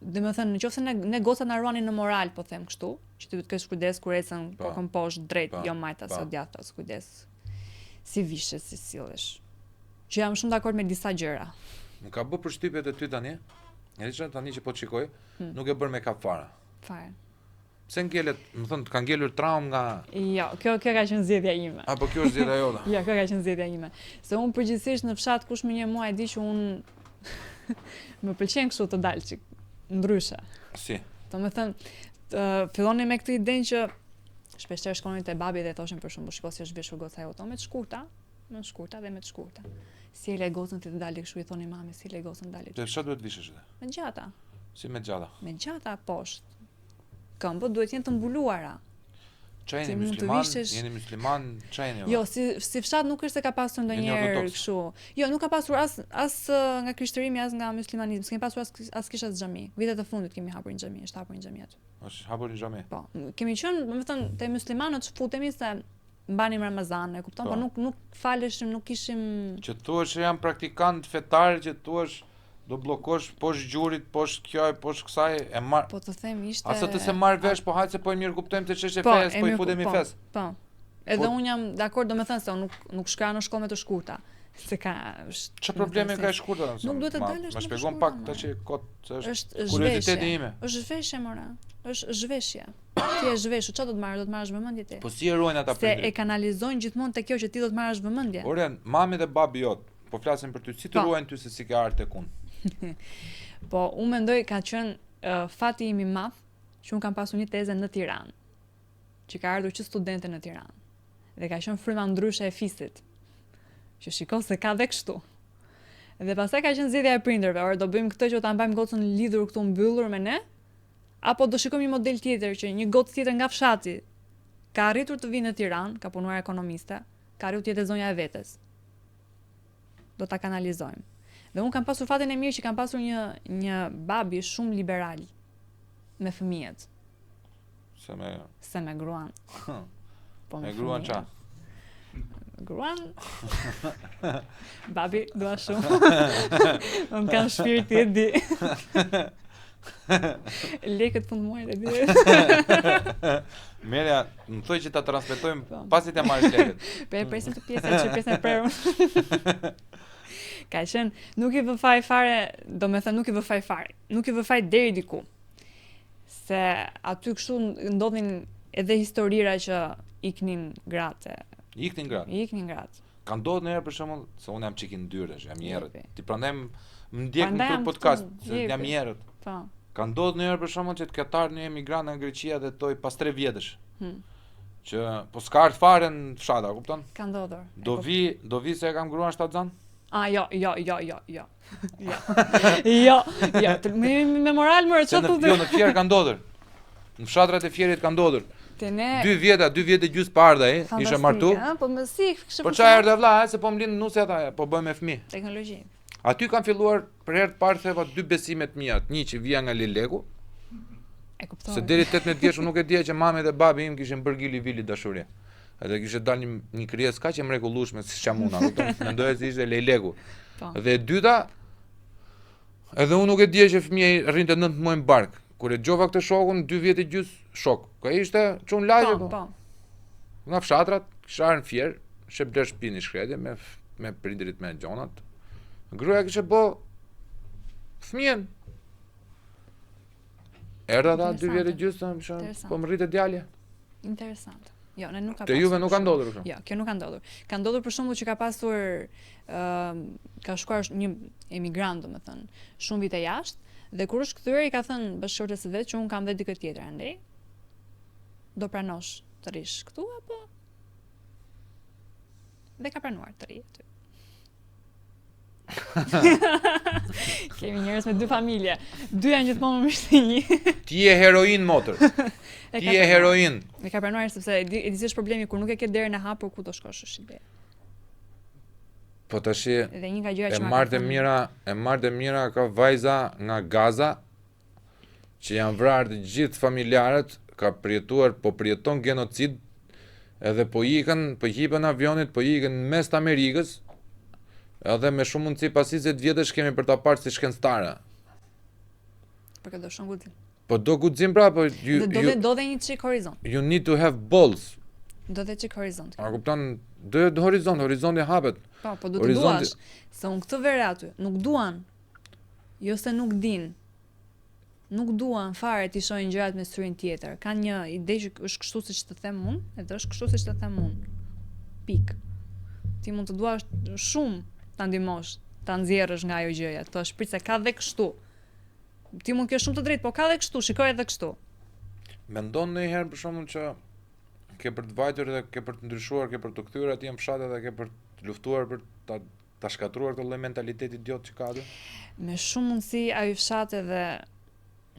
domethënë nëse ne gocat na ruanin në moral, po them kështu, që ti duhet të kesh kujdes kur ecën kokën poshtë drejt, jo majta së djathtas, kujdes. Si vishe, si sillesh. Që jam shumë dakord me disa gjëra. Më ka bë përshtypje te ty tani. Edhe tani që po të shikoj, nuk e bën me kap fare. Fare. Pse ngjelet, më thon, ka ngelur traumë nga... Jo, kjo ka qenë zgjedhja ime. Apo kjo është zgjedhja jote? Jo, kjo ka qenë zgjedhja ime. Se unë përgjithsisht në fshat kush më njeh mua e di që unë më pëlqen kështu të dal çik ndryshe. Si? Domethënë, filloni me këtë idenë që shpeshherë shkonin te babi dhe thoshin për shembull, shikoj si është veshur goca jote, me të shkurta, me të shkurta dhe me të shkurta. Si e le gocën ti të dalë kështu, i thoni mami, si le gocën dalë. Te çfarë duhet vishesh atë? Me gjata. Si me gjata? Me gjata poshtë. Këmbët duhet jenë të mbuluara. Çaj jeni musliman, çaj jeni. Jo, si fshat nuk është se ka pasur ndonjëherë kështu. Jo, nuk ka pasur as nga krishtërimi as nga muslimanizmi. S'kemi pasur as kisha xhami. Vitet e fundit kemi hapur një xhami, është hapur një xhami aty. Është hapur një xhami. Po, kemi qenë, domethënë, te muslimanët futemi se mbanim Ramazan, e kupton, po nuk faleshim, nuk kishim që thuash që janë praktikant fetar, që thuash do bllokosh poshtë gjurit, poshtë kësaj, poshtë kësaj, e marr. Po të them ishte. Asa të se marr vesh, po hajt se po e mirë kuptojmë të çështje fes, po i futemi fes. Po. Edhe unë jam dakord, domethënë se unë nuk shkoj në shkollë me të shkurta. Se ka ç'është problemi ka e shkurta? Nuk duhet të dalësh. Më shpjegon pak tash kot se është kurioziteti ime. Është zhveshje mora. Është zhveshje. Ti je zhveshur, çfarë do të marrësh? Do të marrësh vëmendje ti. Po si e ruajnë ata prindërit? Se e kanalizojnë gjithmonë te kjo që ti do të marrësh vëmendje. Ore, mami dhe babi jot, po flasin për ty, si të ruajnë ty se si ke ardhur tek unë? Po, unë mendoj ka qenë fati im i madh që unë kam pasur një tezë në Tiranë, që ka ardhur që studente në Tiranë. Dhe ka qenë fryma ndryshe e fisit. Që shiko se ka dhe kështu. Dhe pastaj ka qenë zgjedhja e prindërve, ore do bëjmë këtë që ta mbajmë gocën lidhur këtu mbyllur me ne, apo do shikojmë një model tjetër që një gocë tjetër nga fshati ka arritur të vinë në Tiranë, ka punuar ekonomiste, ka arritur të jetë zonja e vetes. Do ta kanalizojmë. Dhe unë kam pasur fatin e mirë që kam pasur një babi shumë liberal me fëmijët. Se me gruan. Po me gruan qa? Gruan? Babi, dua shumë. Unë kam shpirti e di. Lekët fund muajit e di. Merja, më thoj që ta transmetojmë Po. pasi të marrësh lekët. Presim të pjesën që pjesën e prerur. Ka qenë, nuk i vë faj fare, do me thënë nuk i vë faj fare. Nuk i vë faj deri diku. Se aty kështu ndodhin edhe historira që iknin gratë. Iknin gratë. Iknin gratë. Ka ndodhur ndonjëherë për shembull se unë jam çik i ndyrësh, jam i errët. Jepi. Ti prandaj më ndjek në Prandaj këtë jam podcast, këtu, se jam jepi. i errët. Po. Ka ndodhur ndonjëherë për shembull që të ketë ardhur një emigrant nga Greqia dhe toj pas 3 vjetësh. Që po s'ka ardhur fare në fshat, a kupton? Ka ndodhur. Do vi se e kam gruan shtatzan? Jo. Jo. Me moral më Se rëqot në Fier ka ndodhur. Në fshatrat e Fierit ka ndodhur. Te ne 2 vjet e gjys pa ardha ai, isha martu. Po më si kështu. Po çfarë erdhe vlla, se po mlin nusja ata, po bëjmë me fëmijë. Teknologji. Aty kanë filluar për herë të parë theva 2 besime të mia, një që vija nga Leleku, E kuptoj. se deri 18 vjeç unë nuk e dija që mami dhe babi im kishin bërë gili vili dashuri. Edhe kishte dalë një krijesë kaq e mrekullueshme si Shamuna, kupton? Mendoja se ishte Leleku. Po. Dhe e dyta, edhe unë nuk e dija që fëmia rrinte 9 muaj në bark. Kur e gjova këtë shokun 2 vjet e gjys shok. Ka ishte çun lagje po. Po. Nga fshatrat, kisha në Fier, she blesh pini shkretje me prindrit me gjonat. Gruaja kishte bë fëmijën. Erdha ata 2 vjet e gjys, po më rritet djalja. Interesant. Jo, ne nuk ka Te juve nuk ka ndodhur kështu. Jo, kjo nuk ka ndodhur. Ka ndodhur për shembull që ka pasur ka shkuar një emigrant, domethënë, shumë vite jashtë dhe kur është kthyer i ka thënë bashkëshortes së vet që un kam vetë dikë tjetër andaj. Do pranosh të rish këtu apo? Dhe ka pranuar të ri aty. Kemi njerëz me 2 familje. 2 janë gjithmonë më mirë se 1. Ti je heroin motër. Ti je heroin. E ka pranuar sepse e di se është problemi kur nuk e ke derën e hapur ku do shkosh është ide. Po tash Dhe një nga gjërat e që marrë mira ka vajza nga Gaza që janë vrarë të gjithë familjarët, ka përjetuar, po përjeton genocid, edhe po hipen avionit, po ikën mes të Amerikës, edhe me shumë mundësi pas 20 vjetësh kemi për ta parë si shkencëtare. Për këtë do shumë guxim. Po do guxim pra, po do dhe një çik horizont. You need to have balls. Do dhe çik horizont. A kupton? Do horizonti hapet. Po do të duash. Se unë këtë verë aty, nuk duan. Jo se nuk din. Nuk duan fare të shohin gjërat me syrin tjetër. Kanë një ide që është kështu siç të them unë, edhe është kështu siç të them unë. Pik. Ti mund të duash shumë ta ndihmosh, ta nxjerrësh nga ajo gjëja. Thosh prit se ka dhe kështu. Ti mund të kesh shumë të drejtë, po ka dhe kështu, shikoj edhe kështu. Mendon ndonjëherë për shkakun që ke për të vajtur dhe ke për të ndryshuar, ke për të kthyer atje në fshat dhe ke për të luftuar për ta shkatruar këtë lloj mentaliteti idiot që ka aty? Me shumë mundësi ai fshat edhe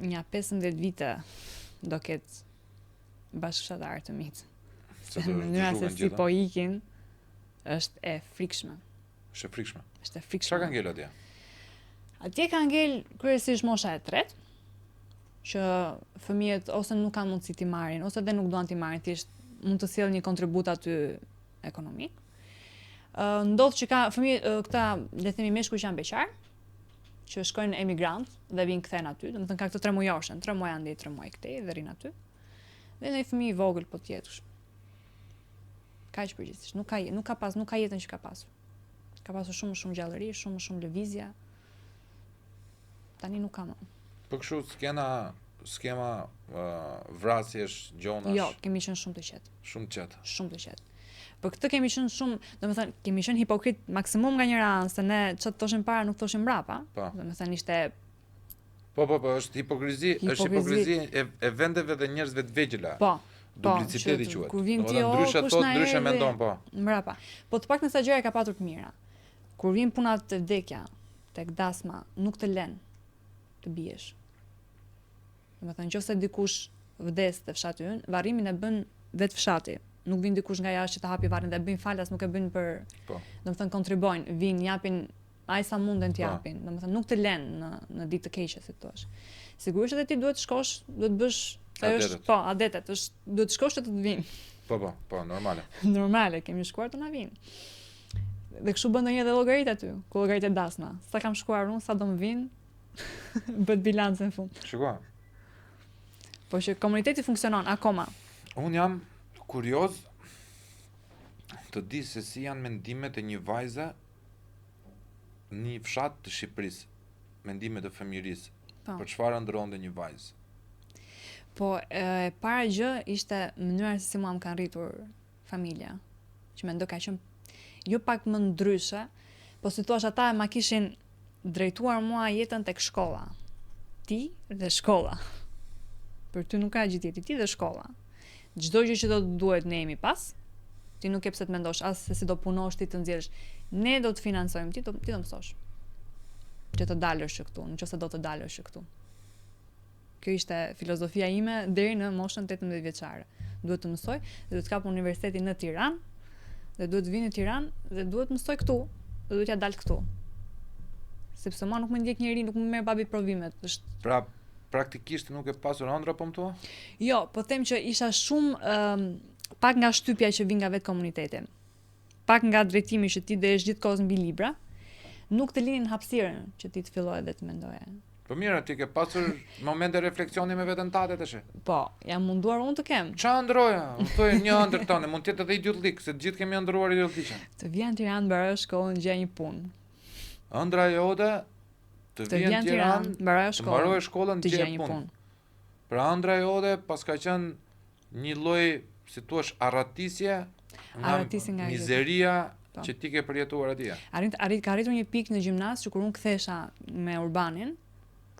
një 15 vite do ketë bashkëshortar të mitë. Se mënyra se si po ikin është e frikshme. Është e frikshme. Është e frikshme. Çfarë ka ngel atje? Atje ka ngel kryesisht mosha e tretë, që fëmijët ose nuk kanë mundësi t'i marrin, ose dhe nuk duan t'i marrin, thjesht mund të sjellë një kontribut aty ekonomik. Ndodh që ka fëmijë këta, le të themi meshkuj që janë beqar, që shkojnë emigrant dhe vinë kthehen aty, domethënë ka këto 3 mujoshën, 3 muaj andej, 3 muaj këtej dhe rrin aty. Dhe një fëmijë i vogël po tjetësh. Kaq përgjithsisht, nuk ka jetën që ka pasur. Ka pasur shumë gjallëri, shumë lëvizja. Tani nuk ka më. Po kështu skema vrasjesh, gjonash. Jo, kemi qenë shumë të qetë. Shumë qetë. Shumë të qetë. Për këtë kemi qenë shumë, domethënë kemi qenë hipokrit maksimum nga njëra anë, se ne ç'të thoshim para nuk thoshim mbrapa. Domethënë ishte Po, është hipokrizi e vendeve dhe njerëzve të vegjëla. Po. Dupliciteti quhet. Kur vin ti ndryshe thot, ndryshe mendon, po. Mbrapa. Po të paktën sa gjëra ka patur të mira. Kur vin puna të vdekja, tek dasma, nuk të lën të biesh. Domethënë nëse dikush vdes te fshati ynë, varrimin e bën vet fshati. Nuk vin dikush nga jashtë që të hapi varrin dhe bëjnë falas, nuk e bëjnë për, domethënë kontribojnë, vinë, japin ai sa munden të japin. Domethënë nuk të lën në ditë të keqe, si thua. Sigurisht edhe ti duhet të shkosh, duhet të bësh adetet, duhet të shkosh të të vinë. Po, normale. Normale, kemi shkuar të na vinë. Dhe kështu bën ndonjë edhe llogarit aty, ku llogarit e dasma. Sa kam shkuar unë, sa do më vinë, Bët bilancën në fund. Shiko, Po që komuniteti funksionon akoma. unë jam kurioz të di se si janë mendimet e një vajze në një fshat të Shqipërisë, mendimet e fëmijërisë, Po. për çfarë ndronte një vajzë. Po, e para gjë ishte mënyra se si mua më kanë rritur familja, që mendoj ka qenë jo pak më ndryshe, po si thua ata ma kishin drejtuar mua jetën tek shkolla. Ti dhe shkolla. Për ty nuk ka gjithë tjetër, ti dhe shkolla. Çdo gjë që do të duhet ne jemi pas. Ti nuk e pse të mendosh as se si do punosh ti të nxjerrësh. Ne do të financojmë ti do mësosh. Që të dalësh këtu, nëse do të dalësh këtu. Kjo ishte filozofia ime deri në moshën 18 vjeçare. Duhet të mësoj, dhe duhet të kap universitetin në Tiranë, dhe duhet të vinë në Tiranë dhe duhet të mësoj këtu, dhe duhet ja dal këtu. Sepse mua nuk më ndjek njeri, nuk më merr babi provimet. Është Pra, praktikisht nuk e pasur ëndra po më thua? jo, po them që isha shumë pak nga shtypja që vjen nga vetë komuniteti. Pak nga drejtimi që ti desh gjithkohës mbi libra, nuk të linin hapësirën që ti të filloje dhe të mendoje. Po mirë, ti ke pasur momente refleksioni me veten tate tash. Po, jam munduar unë të kem. Qa ndroja? Më thoj një ëndër tonë, mund të jetë edhe idiotlik, se të gjithë kemi ëndruar idiotliqe. Të vjen në Tiranë mbaroj shkollën, gjej një punë. Ëndra jote të Të vjen vjen në në Tiranë, Tiranë, mbaroj të mbaroj shkollën, shkollën, të të gjej gjej një punë. punë. Pra ëndra jote pas ka qenë një lloj, si thua, arratisje Arratisi nga mizeria Po. që ti ke përjetuar atje. Ka arritur një pikë në gjimnaz që kur unë kthesha me Urbanin,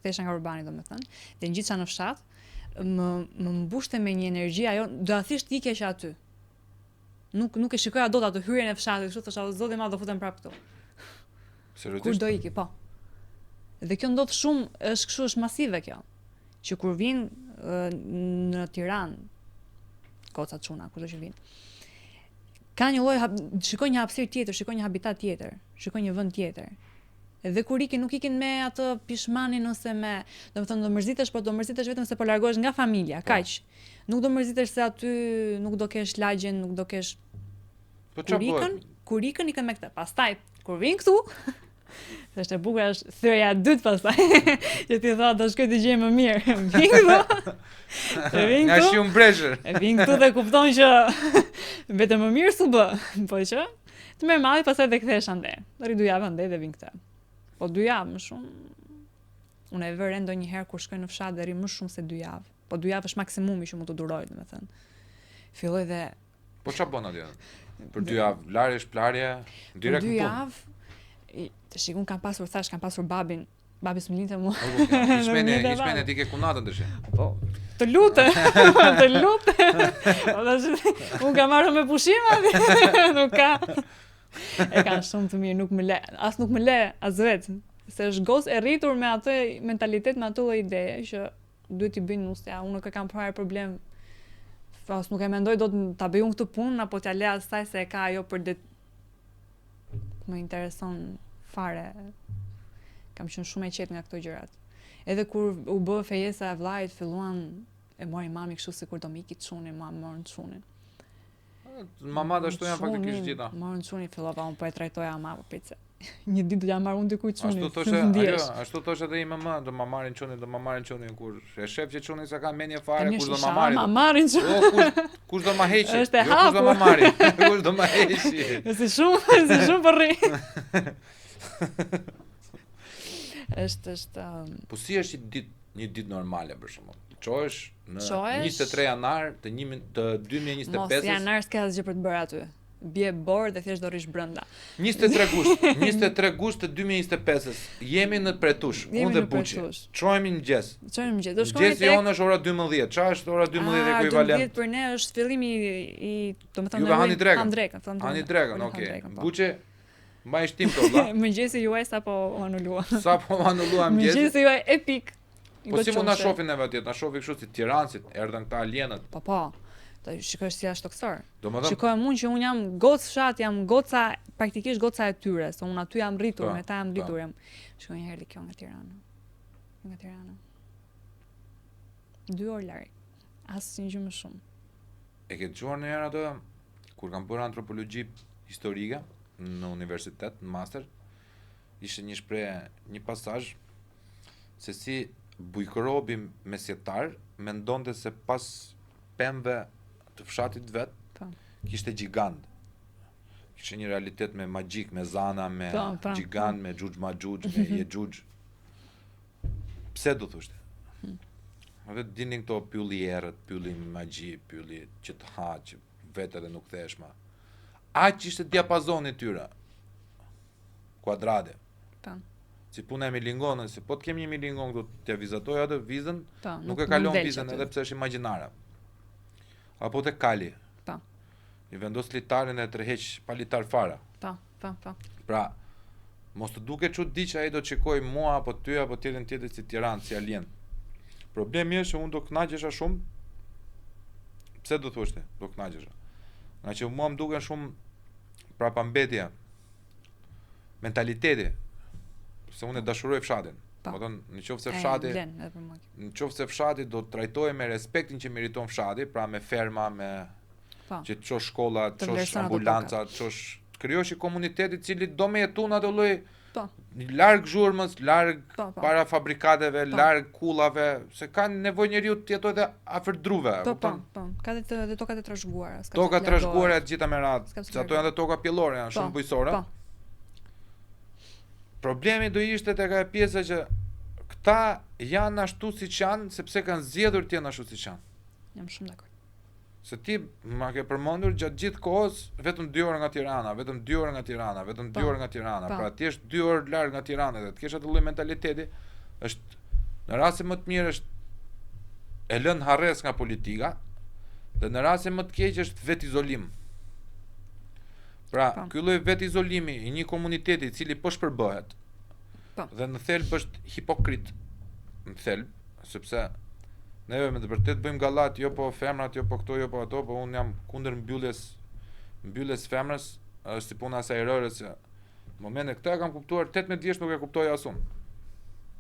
kthesha nga Urbani domethënë, dhe ngjitsa në fshat, më mbushte me një energji ajo, do thjesht ikja që aty. Nuk e shikoja dot atë hyrjen e fshatit, kështu thosha zoti ma do futem prap këtu. Kur Seriozisht? do iki, po. Dhe kjo ndodh shumë, është kështu, është masive kjo. Që kur vin në Tiranë, goca çuna, kudo që vin. Ka një lloj shikoj një hapësirë tjetër, shikoj një habitat tjetër, shikoj një vend tjetër. Edhe kur ikin nuk ikin me atë pishmanin ose me, domethënë do mërzitesh, por do mërzitesh vetëm se po largohesh nga familja, kaq. Nuk do mërzitesh se aty nuk do kesh lagjen, nuk do kesh Po çfarë bëhet? kur ikën me këtë. Pastaj kur vin këtu, është e bukur, është thërja e dytë pastaj. Që ti thua do shkoj të gjej më mirë. Vin këtu. Nga shiu mbreshër. E vin këtu dhe kupton që vetëm më mirë s'u bë, po që të merr malli pastaj dhe kthesh ande. Rri 2 javë ande dhe vin këtë. Po 2 javë më shumë. Unë e vëre ndonjëherë kur shkoj në fshat dhe rri më shumë se 2 javë. Po 2 javë është maksimumi që mund të duroj, domethënë. Filloj dhe Po çfarë bën atje? Për 2 javë, larjesh, plarje, direkt për 2 në punë. javë, të shikun kam pasur babin. Babi s'm linte mua. Ishmene ti ke kunatën tash. Po, të lutë, të lutë. Unë kam marrë me pushim aty. Nuk ka. E kanë shumë të mirë, nuk më le. As nuk më le, as vetë. Se është gocë e rritur me atë mentalitet, me atë lloj ideje që duhet i bëjnë nusja. Unë nuk e kam parë problem. As nuk e mendoj do të ta bëj unë këtë punë apo t'ja le asaj se e ka ajo për më intereson fare. Kam qenë shumë e qetë nga këto gjërat. Edhe kur u bë fejesa e vllajit, filluan e mori mami kështu sikur do më iki çuni, mua më morën çunin. Mamat ashtu janë faktikisht gjitha. Morën çunin, fillova unë po e trajtoja ama po pice. Një ditë do ja marr unë dikujt çunin. Ashtu thoshte edhe mama, do ma marrin çunin kur e shef që çuni sa ka mendje fare, kush do ma marrin. Ma marrin çunin. Kush do ma heqë? Është e hapur. Kush do ma marrin? Kush do ma heqë? Si shumë po rri. Është Po si është një ditë normale për shembull? Çohesh në 23 janar të 2025-s. Mos janar s'ka asgjë për të bërë aty. Bie borë dhe thjesht do rish brenda. 23 gusht të 2025-s. Jemi në Pretush, unë dhe Buçi. Çohemi në mëngjes. Do shkojmë mëngjesi jonë është ora 12. Çfarë është ora 12 ekuivalent? 12 për ne është fillimi i domethënë Juve hani drekën, okay. Buçi mbaj shtim to valla. Mëngjesi juaj sapo u anullua. Sapo u anullua mëngjesi. Mëngjesi juaj epik. Po si mund na shohin neve atje? Na shohin kështu si Tiranësit, erdhën këta alienët. Po. Të shikoj si është toksor. Domethënë shikoj unë që unë jam gocë fshat, jam goca, praktikisht goca e tyre, se unë aty jam rritur, me ta jam rritur jam. Shikoj një herë kjo nga Tirana. Nga Tirana. 2 orë larg. Asnjë gjë më shumë. E ke dëgjuar një herë atë kur kam bërë antropologji historike në universitet, në master, ishte një shprehje, një pasazh se si bujkërobi mesjetar mendonte se pas pemëve të fshatit vet Po. kishte gjigant. Kishte një realitet me magjik, me zana, me Po. gjigant, me xhuxh ma xhuxh, me jexhuxh. Pse do thoshte? Edhe dinin këto pylli errët, pylli magji, pylli që të ha, që vetë edhe nuk thesh ma. Aq ishte diapazoni tyre. Kuadrate. Po. Si puna e milingonën, se po të kemi një milingon këtu t'ja vizatoj atë vizën, Po, nuk e kalon del vizën aty. edhe pse është imagjinare. Apo te kali. Po. I vendos litarin e tërheq pa litar fare. Po. Pra, mos të duket çudi që ai do të shikoj mua apo ty apo tjetër si Tiranë, si alien. Problemi është që unë do kënaqesha shumë. Pse do thoshte? Do kënaqesha. Nga që mua më duken shumë prapambetja. Mentaliteti. Se unë e dashuroj fshatin. Po. Domethënë, nëse fshati, Blen edhe për mua. nëse fshati do të trajtohej me respektin që meriton fshati, pra me ferma, me Po. që të çosh shkolla, Të të çosh vlerëson ato ambulanca, të çosh krijosh një komunitet i cili do me jetu në atë lloj Po. larg zhurmës, larg Po. para fabrikateve, Po. larg kullave, se kanë nevojë njeriu të jetojë edhe afër druve. Po. kupton? Ka dhe tokat e trashëguara. s'ka Toka pse të trashëguara largohet. të gjitha me radhë, S'ka pse se të ato janë dhe toka pjellore, janë Po. shumë bujësore. Po. Problemi do ishte tek ajo pjesa që këta janë ashtu siç janë sepse kanë zgjedhur të jenë ashtu siç janë. Jam shumë dakord. Se ti ma ke përmendur gjatë gjithë kohës vetëm 2 orë nga Tirana, vetëm 2 orë nga Tirana, vetëm 2 Po. orë nga Tirana. Po. Pra ti je 2 orë larg nga Tirana dhe të kesh atë lloj mentaliteti, është në raste më të mirë është e lën harres nga politika, dhe në raste më të keq është vet izolim. Pra, Po. ky lloj vet izolimi i një komuniteti i cili po shpërbëhet. Po. Dhe në thelb është hipokrit. Në thelb, sepse neve me të vërtet bëjmë gallat, jo po femrat, jo po këto, jo po ato, po unë jam kundër mbylljes femrës, është si puna e asaj rërës, që në momentin këtë e kam kuptuar 18 vjeç nuk e kuptoj asun.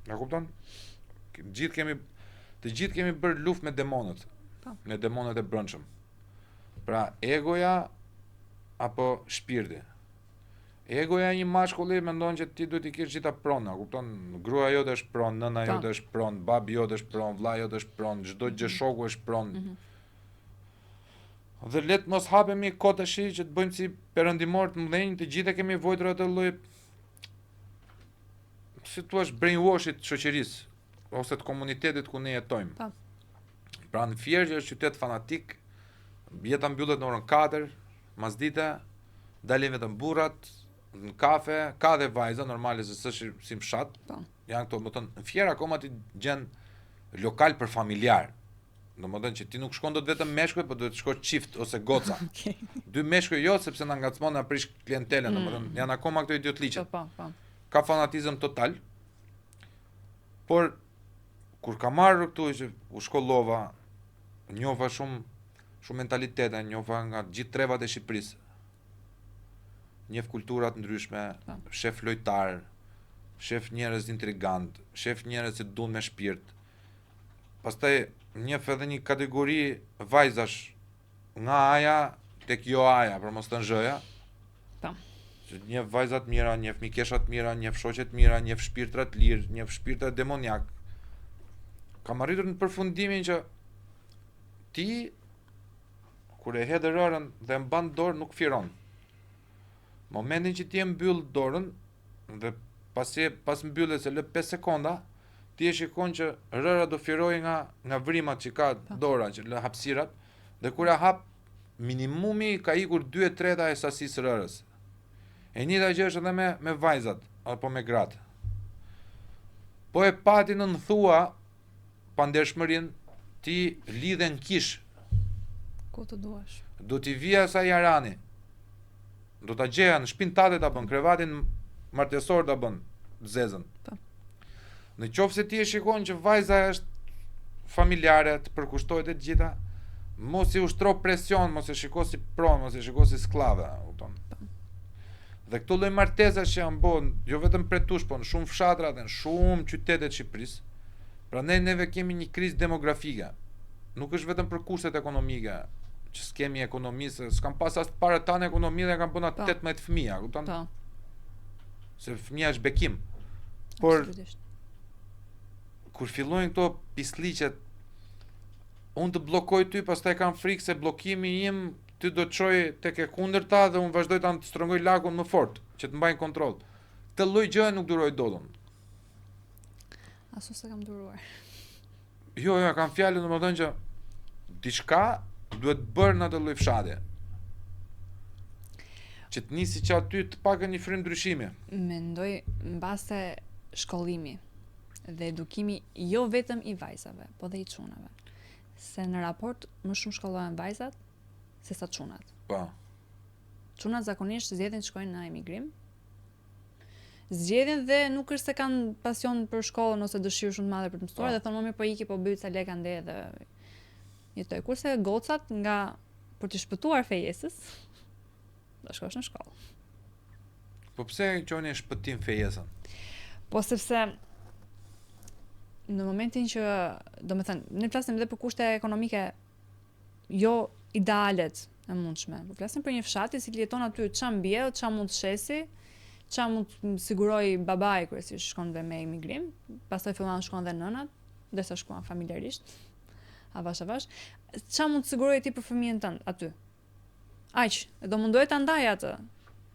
Ja kupton? Të gjithë kemi bërë luftë me demonët. Po. Me demonët e brendshëm. Pra, egoja apo shpirti. Egoja një mashkulli mendon që ti duhet i kesh gjitha pronë, kupton? Gruaja jote është pronë, nëna Po. jote është pronë, babi jote është pronë, vllai jote është pronë, çdo gjë shoku është pronë. Dhe le të mos hapemi kot tash që të bëjmë si perëndimor të mëdhenj, të gjithë kemi vojtur atë lloj si thua brainwashit të shoqërisë ose të komunitetit ku ne jetojmë. Po. Pra në Fier që është qytet fanatik, jeta mbyllet në orën 4, masdite, dalin vetëm burrat, në kafe, ka dhe vajza, normale se s'është si fshat. Po. Janë këto, më thënë, në Fier akoma ti gjen lokal për familjar. Domethënë që ti nuk shkon dot vetëm meshkuj, por duhet të shkosh çift ose goca. Okej. 2 meshkuj jo, sepse na ngacmon na prish klientelën, domethënë janë akoma këto idiotliqe. Po. Ka fanatizëm total. Por kur ka marrë këtu që u shkollova, njova shumë mentalitete, njova nga gjithë trevat e Shqipërisë. Njeh kulturat ndryshme, Po. shef lojtar, shef njerëz intrigant, shef njerëz që duan me shpirt. Pastaj njeh edhe një kategori vajzash nga aja tek jo aja, për mos të nxhëja. Po. Që njeh vajza të mira, njeh mikesha të mira, njeh shoqe të mira, njeh shpirtra të lirë, njeh shpirtra demoniak. Kam arritur në përfundimin që ti kur e hedh rërën dhe mban dorë nuk firon. Momentin që ti e mbyll dorën dhe pas mbylljes se lë 5 sekonda, ti e shikon që rëra do firojë nga vrimat që ka dora, që lë hapësirat, dhe kur e hap minimumi ka ikur 2/3 e sasisë rërës. E njëjta gjë është edhe me vajzat apo me gratë. Po e pati në thua pandershmërinë, ti lidhen kish, Ku të duash. do t'i vija sa jarani. Do ta gjeja në shpinë tate ta bën, krevatin martesor ta bën, zezën. Po. Në qoftë se ti e shikon që vajza është familjare, të përkushtohet e gjitha, mos i ushtro presion, mos e shiko si pronë, mos e shiko si sklave, kupton. Dhe këto lloj martesash që janë bën, jo vetëm pretush, po në shumë fshatra dhe në shumë qytete të Shqipërisë. Prandaj neve kemi një krizë demografike. Nuk është vetëm për kushtet ekonomike, që s'kemi ekonomi, se s'kam pas as para tanë ekonomi dhe kam bëna 18 fëmija, kupton? Po. Se fëmija është bekim. Por Absolutisht. kur fillojnë këto pisliqet, unë të bllokoj ty, pastaj kam frikë se bllokimi im ty do të çojë tek e kundërta dhe unë vazhdoj ta strongoj lagun më fort, që të mbajnë kontroll. Këtë lloj gjëje nuk duroj dotun. Asu se kam duruar. Jo, kam fjalën domethënë që diçka duhet bërë në atë lloj fshati. Që të nisi që aty të pakën një frym ndryshimi. Mendoj mbase shkollimi dhe edukimi jo vetëm i vajzave, po dhe i çunave. Se në raport më shumë shkollohen vajzat se sa çunat. Po. Çunat zakonisht zgjedhin të shkojnë në emigrim. Zgjedhin dhe nuk është se kanë pasion për shkollën ose dëshirë shumë të madhe për të mësuar, dhe thonë më mirë po iki po bëj ca leka nde dhe jetoj. Kurse gocat nga për të shpëtuar fejesës do shkosh në shkollë. Po pse quajnë shpëtim fejesën? Po sepse në momentin që, domethënë, ne flasim edhe për kushte ekonomike jo idealet e mundshme. Po flasim për një fshat i cili jeton aty, ç'a mbie, ç'a mund të shesi, ç'a mund të siguroj babai kryesisht shkon dhe me emigrim, pastaj fillon shkon dhe nënat, derisa shkuan familjarisht, avash. Ç'a mund të siguroj ti për fëmijën tënd aty? Aq, do mundohet ta ndaj atë.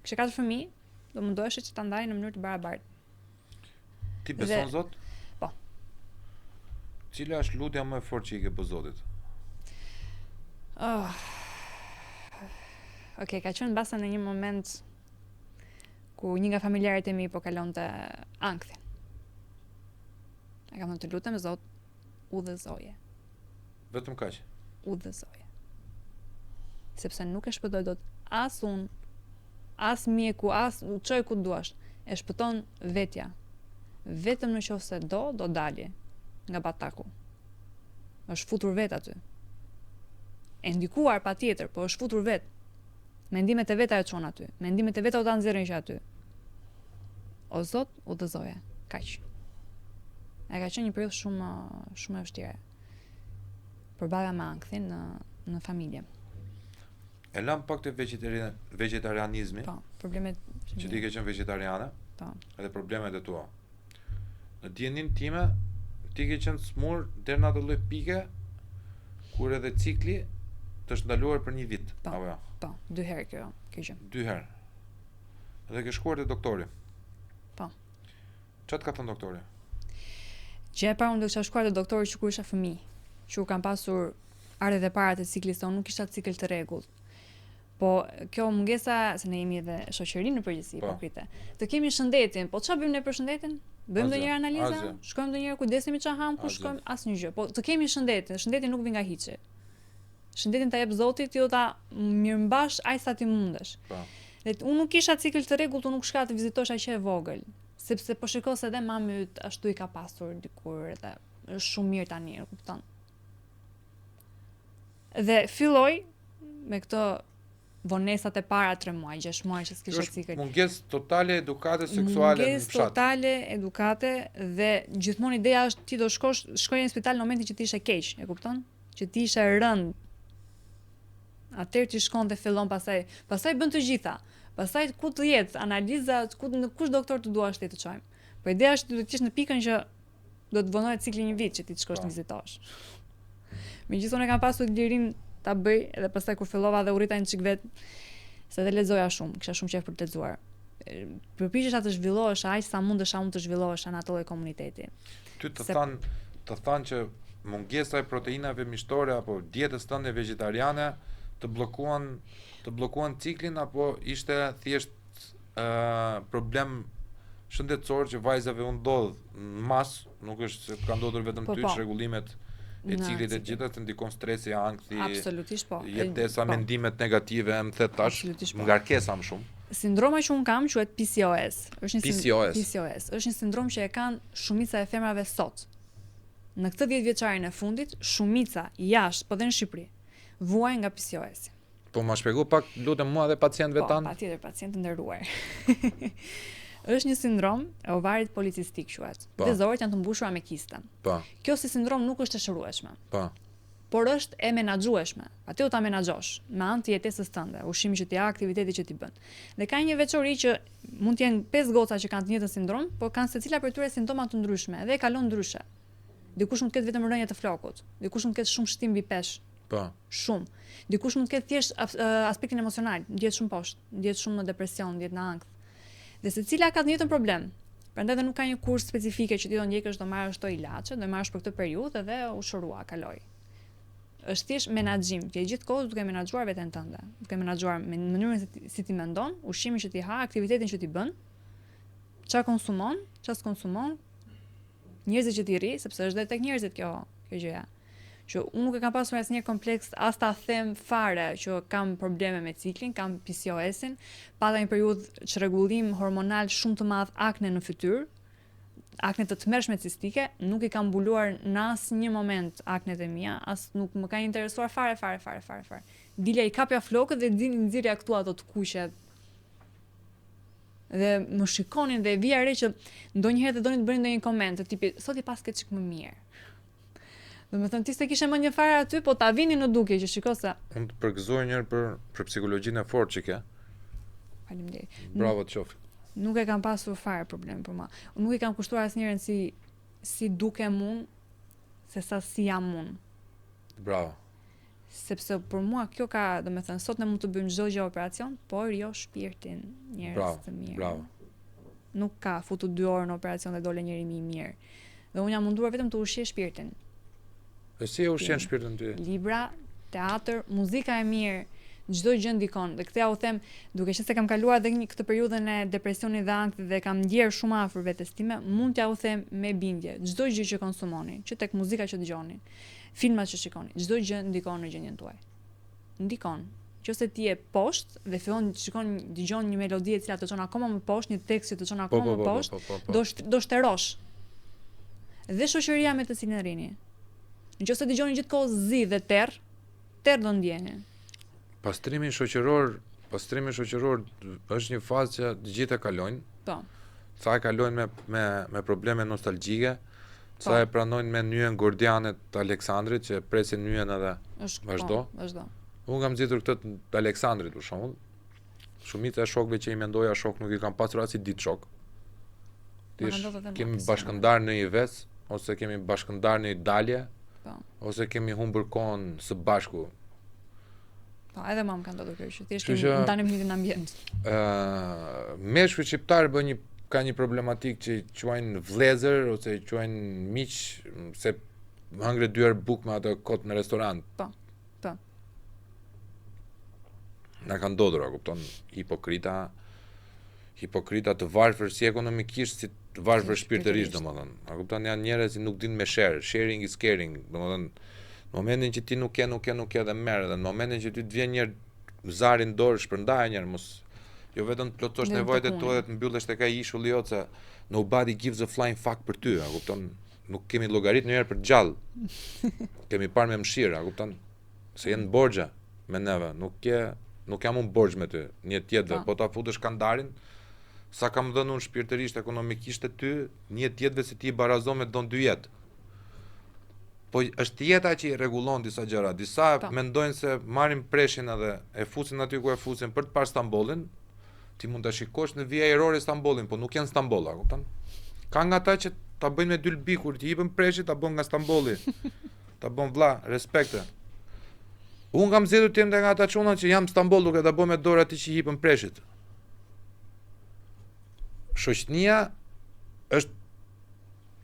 Kishe 4 fëmijë, do mundohesh që ta ndaj në mënyrë të barabartë. Ti beson Zot? Po. Cila është lutja më e fortë që i ke bë Zotit? Okej, ka qenë mbasa në një moment ku një nga familjarët e mi po kalonte ankthin. E kam thënë të lutem Zot, udhëzoje. Vetëm kaq. Udhëzoje. Sepse nuk e shpëtoj dot as unë, as mjeku, as u çoj ku duash. E shpëton vetja. Vetëm në qoftë se do dalje nga bataku. Është futur vet aty. E ndikuar patjetër, po është futur vet. Mendimet e veta e çon aty. Mendimet e veta u ta nxjerrin që aty. O Zot, udhëzoje. Kaq. E ka qenë një periudhë shumë e vështirë. Përballja me ankthin në familje. E lam pak të vegetarianizmi. Po, problemet që ti ke qenë vegetariane. Po. Edhe problemet e tua. Në dijenin time, ti ke qenë smur deri në atë lloj pike kur edhe cikli të është ndaluar për një vit. Po, apo jo? Po, 2 herë kjo gjë. 2 herë. Edhe ke shkuar te doktori. Po. Çfarë ka thënë doktori? Gjë e parë unë do kisha shkuar te doktori që kur isha fëmijë, që kam pasur ardhet e para të ciklit tonë, nuk kisha cikël të rregullt. Po kjo mungesa, se ne jemi edhe shoqëri në përgjithësi, hipokrite. Të kemi shëndetin, po çfarë bëjmë ne për shëndetin? Bëjmë ndonjëherë analiza? Shkojmë ndonjëherë kujdesemi ç'a ham, ku shkojmë? Asnjë gjë. Po të kemi shëndetin, shëndeti nuk vjen nga hiçi. Shëndetin ta jep Zoti, ti do ta mirëmbash aq sa ti mundesh. Po. Dhe unë nuk kisha cikël të rregullt, unë nuk shka të vizitosh aq e vogël, sepse po shikoj se edhe mami yt ashtu i ka pasur dikur dhe është shumë mirë tani, e kupton. Dhe filloj me këto vonesat e para 3 muaj, 6 muaj që s'kisha cikël. Mungesë totale edukate seksuale në fshat. Mungesë totale edukate dhe gjithmonë ideja është ti do shkoje në spital në momentin që ti ishe keq, e kupton? Që ti ishe rënd. Atëherë ti shkon dhe fillon pastaj bën të gjitha. Pastaj ku të jetë analiza, në kush doktor të duash ti të çojmë. Po ideja është ti do të jesh në pikën që do të vonohet cikli një vit që ti të shkosh të vizitosh. Megjithëse unë kam pasur lirin ta bëj, edhe pastaj kur fillova dhe u rrita një çik vet, se dhe lexoja shumë, kisha shumë qejf për të lexuar. Përpiqesha të zhvillohesh aq sa mundesh të zhvillohesh në atë lloj komuniteti. Ty të thanë që mungesa e proteinave mishtore apo dietës tënde vegetariane të bllokuan ciklin, apo ishte thjesht problem shëndetësor që vajzave u ndodh në mas, nuk është se ka ndodhur vetëm ty, rregullimet e ciklit e gjitha të ndikon stresi, ankthi, absolutisht po. Jetesa, mendimet negative, më the tash, ngarkesa më shumë. Sindroma që un kam quhet PCOS. PCOS. Është një sindrom që e kanë shumica e femrave sot. Në këtë 10 vjeçarin e fundit, shumica jashtë, po dhe në Shqipëri, vuajnë nga PCOS. Po ma shpjego pak, lutem mua dhe pacientëve tanë. Po, patjetër, pacientë nderuar. Është një sindrom e ovarit policistik quhet. Dhe zorit janë të mbushura me kiste. Po. Kjo si sindrom nuk është e shërueshme. Po. Por është e menaxhueshme. Atë do ta menaxhosh me anë të jetesës tënde, ushqimi që ti ha, aktiviteti që ti bën. Dhe ka një veçori që mund të jenë 5 goca që kanë të njëjtën sindrom, por kanë secila prej tyre simptoma të ndryshme dhe e kalon ndryshe. Dikush mund të ketë vetëm rënje të flokut, dikush mund të ketë shumë shtim mbi peshë. Po. Shumë. Dikush mund të ketë thjesht aspektin emocional, ndjehet shumë poshtë, ndjehet shumë në depresion, ndjehet në ankth. Dhe secila ka të njëjtën problem. Prandaj edhe nuk ka një kurs specifike që ti do ndjekësh, do marrësh këto ilaçe, do marrësh për këtë periudhë dhe u shërua, kaloj. Është thjesht menaxhim, ti gjithkohë duke menaxhuar veten tënde, duke menaxhuar me mënyrën si ti mendon, ushqimin që ti ha, aktivitetin që ti bën, çfarë konsumon, çfarë konsumon, njerëzit që ti rri, sepse është edhe tek njerëzit kjo gjëja. Që unë nuk e kam pasur asnjë kompleks, as ta them fare që kam probleme me ciklin, kam PCOS-in, pata një periudhë çrregullim hormonal shumë të madh, akne në fytyrë, akne të tmerrshme cistike, nuk i kam mbuluar në asnjë moment aknet e mia, as nuk më ka interesuar fare. Dilja i kapja flokët dhe nxirja këtu ato të kuqe. Dhe më shikonin dhe vija re që ndonjëherë të donin të bënin ndonjë koment të tipit sot i pas ke çik më mirë. Do të thënë ti s'e kishe mendje fare aty, po ta vini në dukje që shiko se Unë të përgëzoj njërë për psikologjinë e fortë që ke. Faleminderit. Bravo të qoftë. Nuk e kam pasur fare problem për mua. Unë nuk i kam kushtuar asnjërin si dukem unë, se sa si jam unë. Bravo. Sepse për mua kjo ka, do të thënë, sot ne mund të bëjmë çdo gjë operacion, por jo shpirtin, njerëz të mirë. Bravo. Nuk ka futu 2 orë në operacion dhe dole njëri më i mirë. Dhe unë jam munduar vetëm të ushqej shpirtin. E si e ushqen shpirtin ty? Libra, teatr, muzika e mirë, çdo gjë ndikon. Dhe këtë ja u them, duke qenë se kam kaluar edhe këtë periudhën e depresionit dhe ankthit dhe kam ndjer shumë afër vetes time, mund t'ja u them me bindje, çdo gjë që konsumoni, që tek muzika që dëgjoni, filmat që shikoni, çdo gjë ndikon në gjendjen tuaj. Ndikon. Nëse ti je poshtë dhe fillon dëgjon një melodi e cila të çon akoma më poshtë, një tekst që të çon akoma më poshtë, do shterosh. Dhe shoqëria me të cilën rrini. Nëse dëgjoni gjithkohë zi dhe terr do ndjeni. Pastrimi shoqëror është një fazë që të gjithë e kalojnë. Po. Sa e kalojnë me probleme nostalgjike, sa e pranojnë me nyjen gordiane të Aleksandrit që presin nyjen edhe vazhdo. Unë kam zgjedhur këtë të Aleksandrit për shembull. Shumica e shokëve që i mendoja shok nuk i kam pasur as i ditë shok. Kemi bashkëndar në një ves, ose kemi bashkëndar në një dalje, ose kemi humbur kohën së bashku. Po, edhe mam ka ndodhur kjo që thjesht kemi ndanim një ambient. Meshkujt shqiptar ka një problematik që i quajnë vëllezër ose i quajnë miq, se hëngre 2 herë bukë me ato kot në restorant. Po. Na ka ndodhur, a kupton, hipokrita të varfër si ekonomikisht, si të varfër shpirtërisht, domethënë. A kupton, janë njerëz që nuk dinë me sharing is caring, domethënë, në momentin që ti nuk ke dhe merr, dhe në momentin që ty të vjen një zari në dorë, shpërndaje njëherë, mos jo vetëm të plotësosh nevojat e tua dhe të mbyllesh tek ai ishulli jot se nobody gives a flying fuck për ty, a kupton? Nuk kemi llogarit njëherë për gjallë. Kemi parë me mëshirë, a kupton? Se janë borxha me neve, nuk jam unë borxh me ty, një tjetër, po ta futesh kandarin, sa kam dhënë unë shpirtërisht, ekonomikisht e ty, një tjetër se ti i barazon me don 2 jetë. Po është jeta që i rregullon disa gjëra. Disa mendojnë se marrin preshin edhe e fusin aty ku e fusin për të parë Stambollin. Ti mund ta shikosh në vija erore Stambollin, po nuk janë Stamboll, a kupton? Ka nga ata që ta bëjnë me 2 lbi kur ti jepën preshit, ta bën nga Stambolli. Ta bën vlla, respekte. Unë kam zgjedhur të jem nga ata çuna që jam Stamboll duke ta bënë me dorë aty që i jepën preshit. Shoqënia është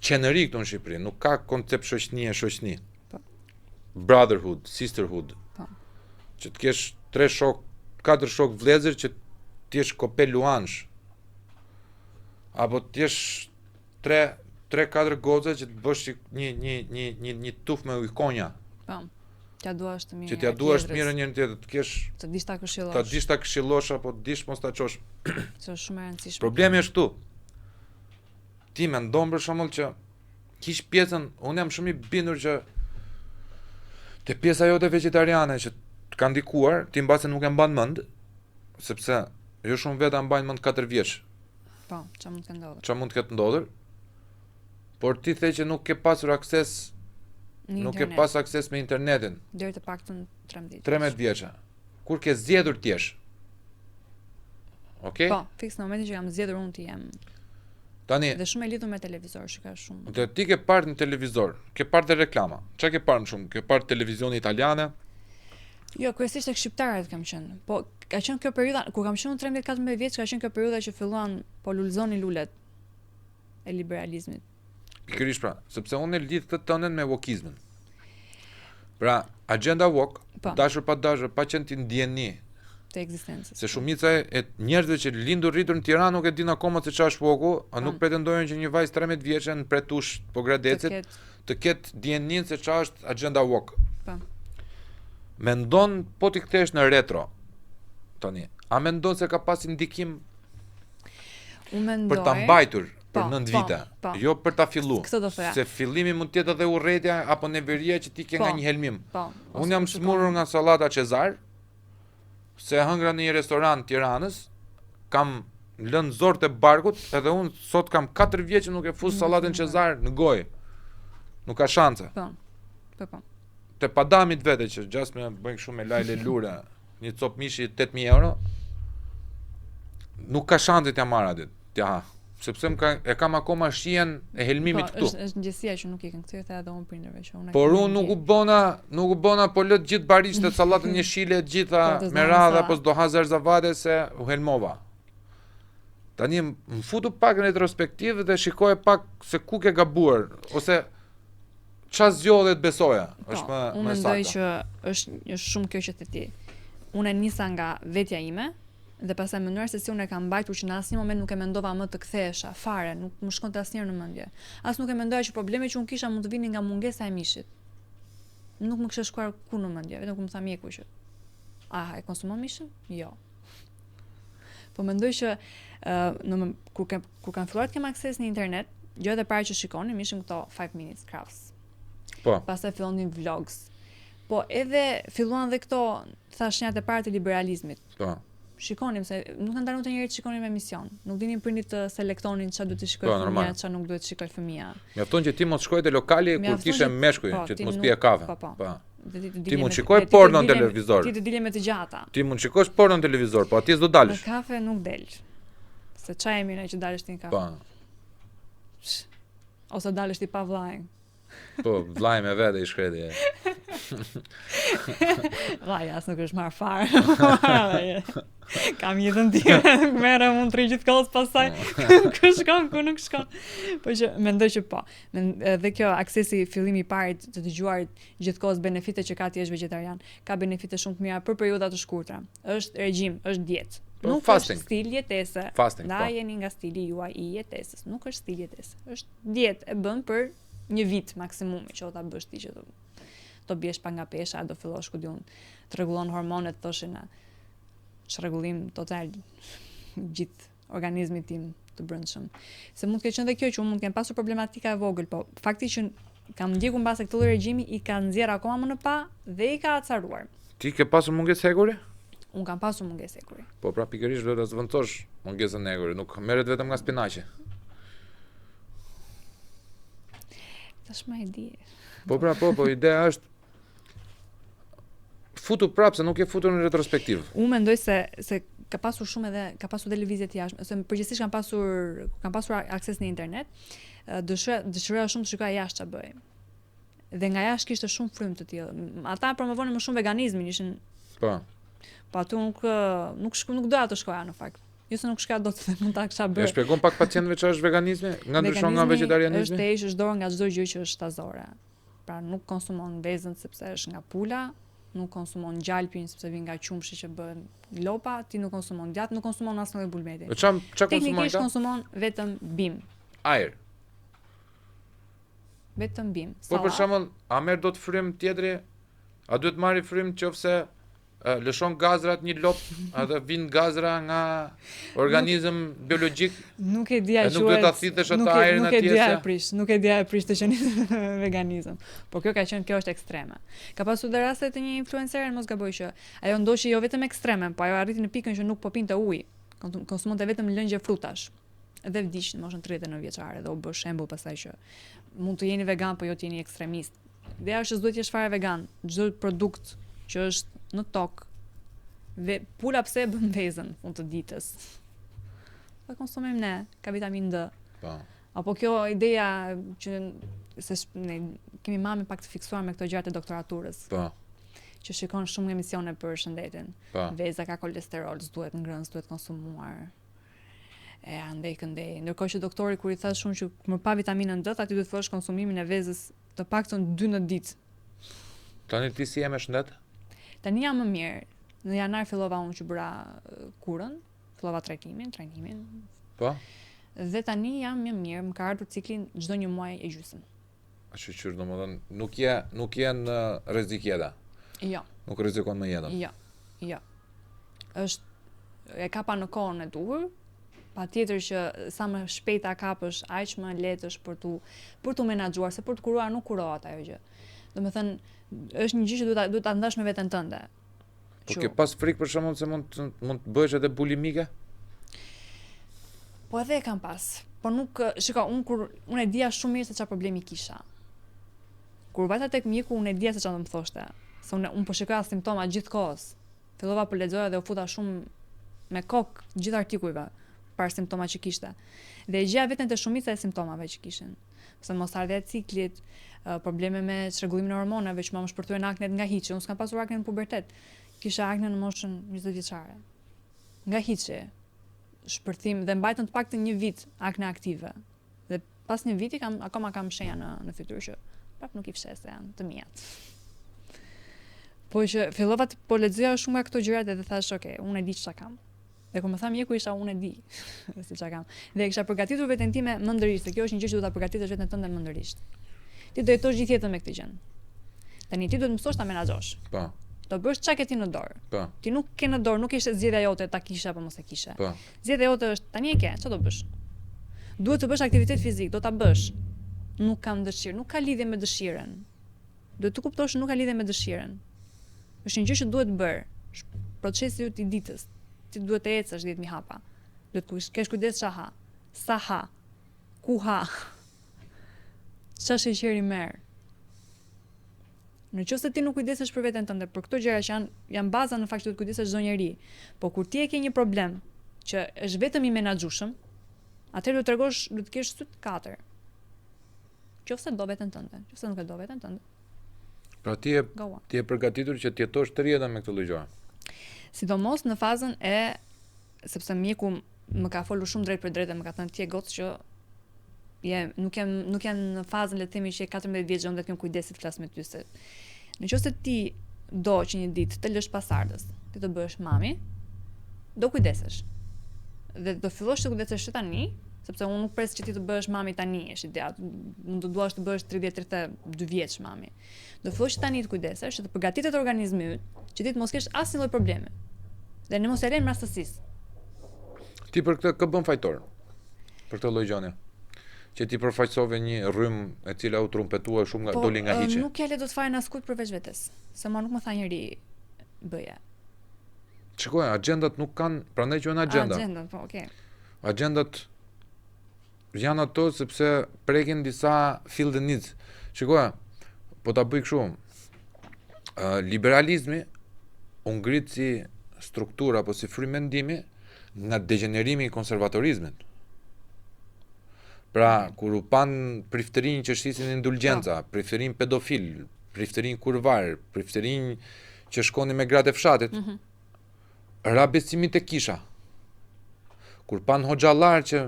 qenëri këtu në Shqipëri, nuk ka koncept shoqëni. Brotherhood, sisterhood. Që të kesh 3 shok, 4 shok vëllezër që ti je kopel luansh. Apo ti je 3-4 goca që të bësh një tuf me ujkonja. Po. T'ja duash të mirë. Që t'ja duash mirë njërin tjetër, të kesh të dish ta këshillosh. Ta dish ta këshillosh apo të dish mos ta çosh. Që është shumë e rëndësishme. Problemi është këtu. Ti mendon për shembull që kish pjesën, unë jam shumë i bindur që te pjesa jote vegetariane që të ka ndikuar, ti mbase nuk e mban mend, sepse jo shumë veta mbajnë mend 4 vjeç. Po, ç'a mund të ndodhur. Ç'a mund të ketë ndodhur? Por ti the që nuk ke pasur akses, nuk ke pas akses me internetin. Deri të paktën 13 vjeça. Kur ke zgjedhur ti jesh. Okej? Po, fiks në momentin që jam zgjedhur unë ti jam. Tani, Dhe shumë e lidhur me televizor, që ka shumë. dhe ti ke parë në televizor, ke parë dhe reklama. Çka ke parë më shumë? Ke parë televizion italiane? Jo, kryesisht tek shqiptarët kam qenë. Po ka qenë kjo periudha kur kam qenë 13-14 vjeç, ka qenë kjo periudha që filluan po lulzonin lulet e liberalizmit. Pikërisht pra, sepse unë e lidh këtë tënën me wokizmin. Pra, agenda woke, Po. dashur pa dashur, pa qenë ti ndjeni. Të ekzistencës. Se shumica e njerëzve që lindur rritur në Tiranë nuk e din akoma se ç'është woku, a nuk pretendojnë që një vajzë 13 vjeçe në pretush po gradecit të ketë dijenin se ç'është agenda woke. Po. Mendon po ti kthesh në retro. Tani, a mendon se ka pas ndikim Unë mendoj për ta mbajtur për Po, 9 po, vite, po. jo për ta fillu. Këtë do thoya. Se fillimi mund të jetë edhe urrëtia apo neveria që ti ke nga një helmim. Po. Unë jam smurur nga sallata Cezar, se hëngra në një restorant Tiranës, kam lënë zorët e barkut, edhe unë sot kam 4 vjeç që nuk e fus sallatën Cezar në gojë. Nuk ka shanse. Po. Po. Te padamit vete që gjas me bëjnë kështu me lajle lure, një cop mishi 8.000 euro, nuk ka shanse t'ja marr atë. T'ja ha. Sepse e kam akoma shihen e helmimit këtu. Është ndjesia që nuk i kanë kthyer edhe unë prindërve që unë. Por unë nuk u bona po lë gjithë barishtet sallatën jeshile gjitha Po, të me s'do radhë ha apo s'do ha zerzavate se u helmova. Tani më futu pak në retrospektivë dhe shikoj pak se ku ke gabuar ose ç'a zgjodhet besoja. Është më unë mendoj që është shumë kjo që the ti. Unë nisa nga vetja ime dhe pastaj menduar se si unë e kam mbajtur që në asnjë moment nuk e mendova më të kthehesha fare, nuk më shkonte asnjëherë në mendje. As nuk e mendoja që problemi që unë kisha mund të vinin nga mungesa e mishit. Nuk më kishte shkuar kur në mendje, vetëm kur më tha mjeku që e konsumon mishin? Jo. Po mendoj që kur kanë filluar të kem akses në internet, gjërat e para që shikonin ishin këto 5 minutes crafts. Po. Pastaj fillonin vlogs. Po edhe filluan dhe këto thashnjat e para të liberalizmit. Po. Shikonim se nuk na ndalon të njerëzit shikonin me emision. Nuk dinin prindit të selektonin çfarë duhet të shikojë fëmia, çfarë nuk duhet të shikojë fëmia. Mjafton që ti mos shkoj te lokali kur kishe meshkuj që të mos pije kafe. Po. Ti mund shikoj porno në televizor. Ti të dilje me të gjata. Ti mund shikosh porno në televizor, po atje s'do dalësh. Në kafe nuk del. Se çaj e mirë që dalësh ti në kafe. Po. Ose dalësh ti pa vllajin. Po, vllai me vete i shkreti. Vllai as nuk është marr fare. Kam jetën time, merrem unë 3 gjithkohës pastaj ku shkon, ku nuk shkon. Po që mendoj që po. Dhe kjo aksesi fillimi i parë të dëgjuarit gjithkohës benefitet që ka ti jesh vegetarian, ka benefite shumë të mira për periudha të shkurtra. Është regjim, është dietë. Nuk fasting. Është stil jetese. Fasting. Da jeni nga stili juaj i jetesës. Nuk është stil jetese. Është dietë e bën për një vit maksimumi që ta bësh ti që do biesh pa nga pesha, do fillosh ku diun të rregullon hormonet, thoshin çrregullim total gjithë organizmit tim të brendshëm. Se mund të ketë qenë dhe kjo që unë mund të kem pasur problematika e vogël, po fakti që kam ndjekur mbase këtë lloj regjimi i ka nxjerr akoma më në pa dhe i ka acaruar. Ti ke pasur mungesë hekuri? Unë kam pasur mungesë hekuri. Po pra pikërisht duhet ta zvendçosh mungesën e hekurit, nuk merret vetëm nga spinaqi. Tash më e di. Po pra po, ideja është futu prapë se nuk e futur në retrospektiv. Unë mendoj se ka pasur shumë edhe ka pasur dhe lëvizje të jashtme, ose përgjithsisht kam pasur akses në internet. Dëshiroja shumë të shikoja jashtë ç'a bëj. Dhe nga jashtë kishte shumë frymë të tillë. Ata promovonin më shumë veganizmin, ishin Po. Po aty nuk doja të shkoja në fakt. Jo se nuk shkoja dot se mund ta kisha bërë. Ja shpjegon pak pacientëve ç'është veganizmi, nga ndryshon nga vegetarianizmi. Është tesh, është dorë nga çdo gjë që është shtazore. Pra nuk konsumon vezën sepse është nga pula, nuk konsumon gjalpin sepse vjen nga qumshi që bëhen lopa, ti nuk konsumon djath, nuk konsumon asnjë bulmeti. Ç'a konsumon? Teknikisht konsumon vetëm bim. Ajër. Vetëm bim. Po për shembull, a merr dot frym tjetri? A duhet marrë frym nëse lëshon gazrat një lop, edhe vin gazra nga organizëm biologjik? Nuk e di a quhet. Nuk duhet ta thithësh atë ajrin atje. Nuk e di a prish të qenë veganizëm. Po kjo është ekstreme. Ka pasur dhe raste të një influencer, mos gaboj, që ajo ndoshi jo vetëm ekstreme, po ajo arriti në pikën që nuk po pinte ujë. Konsumonte vetëm lëngje frutash. Dhe vdiq në moshën 39 vjeçare dhe u bë shembull pastaj që mund të jeni vegan, po jo të jeni ekstremist. Ideja është se s'duhet të jesh fare vegan. Çdo produkt që është në tokë, pula pse e bën vezën fund të ditës. Po konsumojmë ne, ka vitaminë D. Po. Apo kjo ideja që se ne kemi mami pak të fiksuar me këto gjëra të doktoraturës. Po. Që shikon shumë emisione për shëndetin. Po. Veza ka kolesterol, s'duhet ngrënë, s'duhet konsumuar. E andej këndej. Ndërkohë që doktori kur i thash shumë që më pa vitaminën D, aty duhet fosh konsumimin e vezës të paktën 2 në ditë. Tani ti si je me shëndet? Tani jam më mirë. Në janar fillova unë që bëra kurën, fillova trajnimin. Po. Dhe tani jam më mirë, më ka ardhur ciklin çdo një muaj e gjysmë. A shqyr, domethënë nuk je në rrezik jeta. Jo. Nuk rrezikon më jetën. Jo. E kapa në kohën e duhur. Patjetër që sa më shpejt ta kapësh, aq më lehtë është për tu menaxhuar, se për të kuruar nuk kurohet ajo gjë. Domethënë, është një gjë që duhet ta ndash me veten tënde. Po ke pas frikë për shembull se mund të bëhesh edhe bulimike? Po edhe e kam pas. Po nuk, shiko, unë e dija shumë mirë se çfarë problemi kisha. Kur vajta tek mjeku, unë e dija se çfarë do më thoshte. Se unë po shikoja simptoma gjithkohës. Fillova po lexoja dhe u futa shumë me kokë gjithë artikujve për simptoma që kishte. Dhe e gjeja veten te shumica e simptomave që kishin. Se mosardhja e ciklit, probleme me çrregullimin e hormonave, që më shpërthyen aknet nga hiçi. Unë s'kam pasur akne në pubertet. Kisha akne në moshën 20 vjeçare. Nga hiçi. Shpërthim dhe mbajtën të paktën 1 vit akne aktive. Dhe pas 1 viti akoma kam shenja në fytyrë që prap nuk i fshes se janë të mijat. Po që fillova të po lexoja shumë nga këto gjërat dhe thash, okay, unë e di çfarë kam. Dhe kur më tha mjeku isha unë e di se çfarë kam. Dhe kisha përgatitur veten time mëndërisht, se kjo është një gjë që duhet ta përgatitesh veten tënde mëndërisht. Ti do jetosh gjithë jetën me këtë gjë. Tani ti duhet mësosh ta menaxhosh. Po. Do bësh çka ke ti në dorë. Po. Ti nuk ke në dorë, nuk ishte zgjedhja jote ta kishe apo mos e kishe. Po. Zgjedhja jote është tani e ke, çfarë do bësh? Duhet të bësh aktivitet fizik, do ta bësh. Nuk kam dëshirë, nuk ka lidhje me dëshirën. Duhet të kuptosh që nuk ka lidhje me dëshirën. Është një gjë që duhet bërë. Procesi yt i ditës. Ti duhet të ecësh 10.000 hapa. Duhet të kesh kujdes çfarë ha. Sa ha. Ku ha. Çfarë sheqeri merr. Nëse ti nuk kujdesesh për veten tënde, për këto gjëra që janë baza në fakt që duhet kujdesesh çdo njeri. Po kur ti e ke një problem që është vetëm i menaxhueshëm, atëherë duhet të kesh syt 4. Qofse do veten tënde, qofse nuk e do veten tënde. Pra ti je përgatitur që të jetosh të jetën me këtë lloj gjëra. Sidomos në fazën e, sepse mjeku më ka folur shumë drejt për drejt dhe më ka thënë ti e gocë që nuk janë në fazën le të themi që je 14 vjeç dhe kem kujdesit flas me ty se nëse ti do që një ditë të lësh pasardhës, ti të bëhesh mami, do kujdesesh. Dhe do fillosh të kujdesesh tani, sepse unë nuk pres që ti të bëhesh mami tani, është ideja. Mund të duash të bëhesh 30-32 vjeç mami. Do fillosh tani të kujdesesh, të përgatitet organizmi yt, që ti të mos kesh asnjë lloj problemi. Dhe në mos e lën rastësisë. Ti për këtë kë bën fajtor? Për këtë lloj gjënie. Që ti përfaqësove një rrymë e cila u trumpetua shumë nga doli nga hiçi. Nuk ja le dot fare askujt përveç vetes. Se mua nuk më tha njëri bëje. Shikoj, agjendat nuk kanë, prandaj quhen agjenda. Agjendat, po, okay. Agjendat janë ato sepse prekin disa field needs. Shikoj, po ta bëj kështu. Liberalizmi u ngrit si struktura apo si frymë mendimi nga degenerimi i konservatorizmit. Pra, kur u pan priftërin që shqisin indulgjenca, priftërin pedofil, priftërin kurvar, priftërin që shkoni me gratë e fshatit, ra besimit e kisha. Kur pan hoxhallar që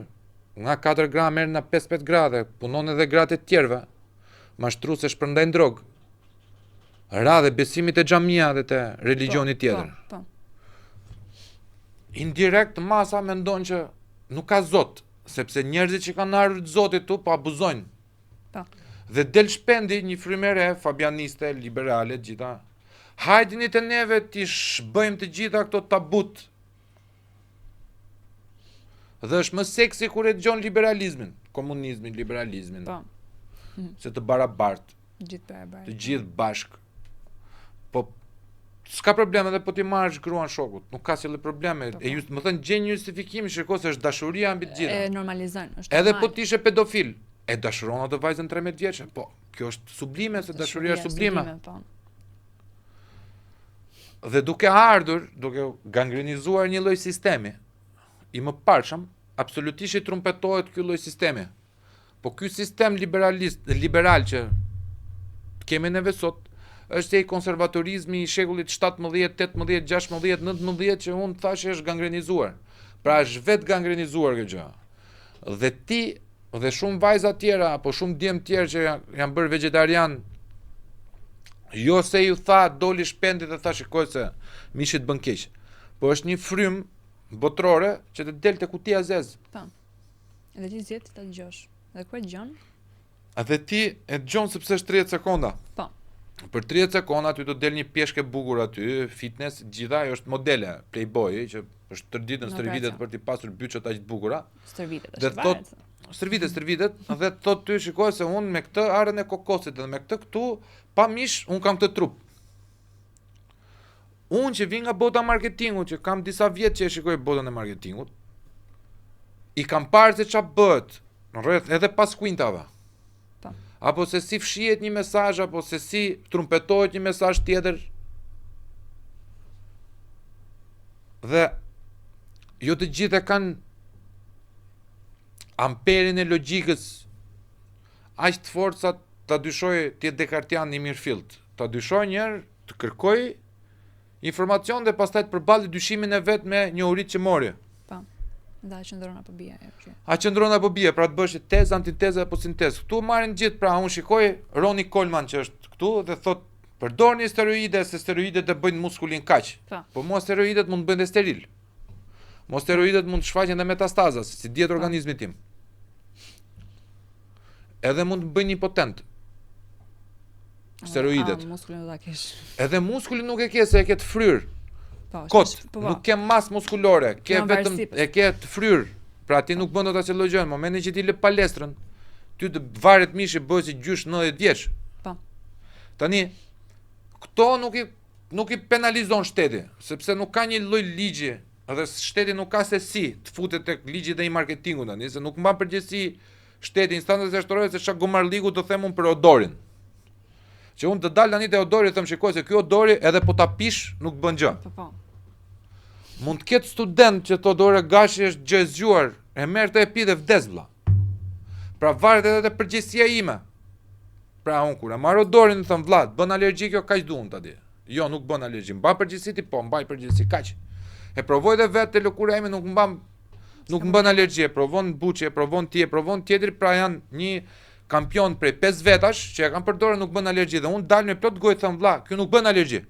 nga 4 gra merr na 5-5 grade, punon edhe gratë e tjerëve, mashtru se shpërndajnë drogë. Ra dhe besimit e xhamia dhe të religioni tjetër. Po. Indirekt masa mendon që nuk ka Zot, sepse njerëzit që kanë ardhur të Zotit tu po abuzojnë. Po. Dhe del shpendi një frymë re fabianiste, liberale, gjitha. Hajdini të neve ti bëjmë të gjitha këto tabut. Dhe është më seksi kur e dëgjon liberalizmin, komunizmin, liberalizmin. Po. Se të barabartë, Gjithë barabartë. të gjithë bashk. Po s'ka probleme edhe po ti marrësh gruan shokut, nuk ka asnjë probleme. Po. Më thënë gjen një justifikim, shikoj se është dashuria mbi të gjitha. E normalizojnë, është. Edhe normal. po ti ishe pedofil, e dashuron atë vajzën 13 vjeçe. Po, kjo është sublime se dashuria është sublime. Po. Dhe duke gangrenizuar një lloj sistemi i mëparshëm, absolutisht i trumpetohet ky lloj sistemi. Po ky sistem liberal që kemi neve sot, është e konservatorizmi i shekullit 17, 18, 16, 19 që unë thashë është gangrenizuar. Pra është vetë gangrenizuar kjo gjë. Dhe ti dhe shumë vajza tjera apo shumë djem tjerë që janë bërë vegetarian, jo se ju tha doli shpendi dhe tha shikoj se mishit bën keq. Po është një frym botrore që të del te kutia zez. Po. Edhe ti zgjedh ta dëgjosh. Dhe kur e dëgjon? Dhe ti e dëgjon sepse është 30 sekonda. Po. Për 30 sekonda ty do të del një pjeshkë e bukur aty, fitness, gjitha ajo është modele, Playboy, që është tërditën stërvitet për t'i pasur byçet aq të bukura. Stërvitet Dhe është thot, stërvitet, dhe thot ty shikoj se unë me këtë arën e kokosit dhe me këtë këtu, pa mish, unë kam këtë trup. Unë që vi nga bota marketingut, që kam disa vjet që e shikoj botën e marketingut, i kam parë se ç'a bëhet, në rreth edhe pas kuintave. Apo se si fshihet një mesazh, apo se si trumpetohet një mesazh tjetër. Dhe jo të gjithë kanë amperin e logjikës aq të fortë sa ta dyshoj ti Dekartian i mirëfillt. Ta dyshoj njëherë, të kërkoj informacion dhe pastaj të përballë dyshimin e vet me njohuritë që mori. Da qëndron apo bie ajo. A qëndron apo bie, pra të bësh tezë, antitezë apo sintezë. Ktu marrin gjithë, pra unë shikoj Ronnie Coleman që është këtu dhe thot përdorni steroide se steroidet e bëjnë muskulin kaq. Po mos steroidet mund të bëjnë steril. Mos steroidet mund të shfaqen dhe metastaza, si diet organizmi tim. Edhe mund të bëjnë impotent. Steroidet. Muskulin do ta kesh. Edhe muskulin nuk e ke se e ke të fryr. Kot, nuk ke mas muskulore, ke vetëm e ke të fryr. Pra ti nuk bën dot asgjë logjon, momentin që ti lë palestrën, ty të varet mishi bëhet si gjysh 90 vjeç. Po. Tani këto nuk i penalizon shteti, sepse nuk ka një lloj ligji, edhe shteti nuk ka se si të futet tek ligji dhe i marketingut tani, se nuk mban përgjegjësi shteti, instancat shtetërore se çka gomarliku do them unë për odorin. Që unë të dal tani te odori them shikoj se ky odori edhe po ta pish nuk bën gjë. Po. Mund të ketë student që të odore gashi është gjë e zgjuar, e merr të e pi dhe vdes vlla. Pra varet edhe te përgjegjësia ime. Pra unë kur e marr odorin them vlla, bën alergji kjo kaq duan ta di. Jo, nuk bën alergji, mban përgjegjësi ti po, mbaj përgjegjësi kaq. E provoj edhe vetë te lëkura ime nuk mban alergji, e provon buçi, e provon ti, e provon tjetri, pra janë një kampion prej 5 vetash që e kanë përdorur nuk bën alergji dhe unë dal me plot gojë them vlla, kjo nuk bën alergji.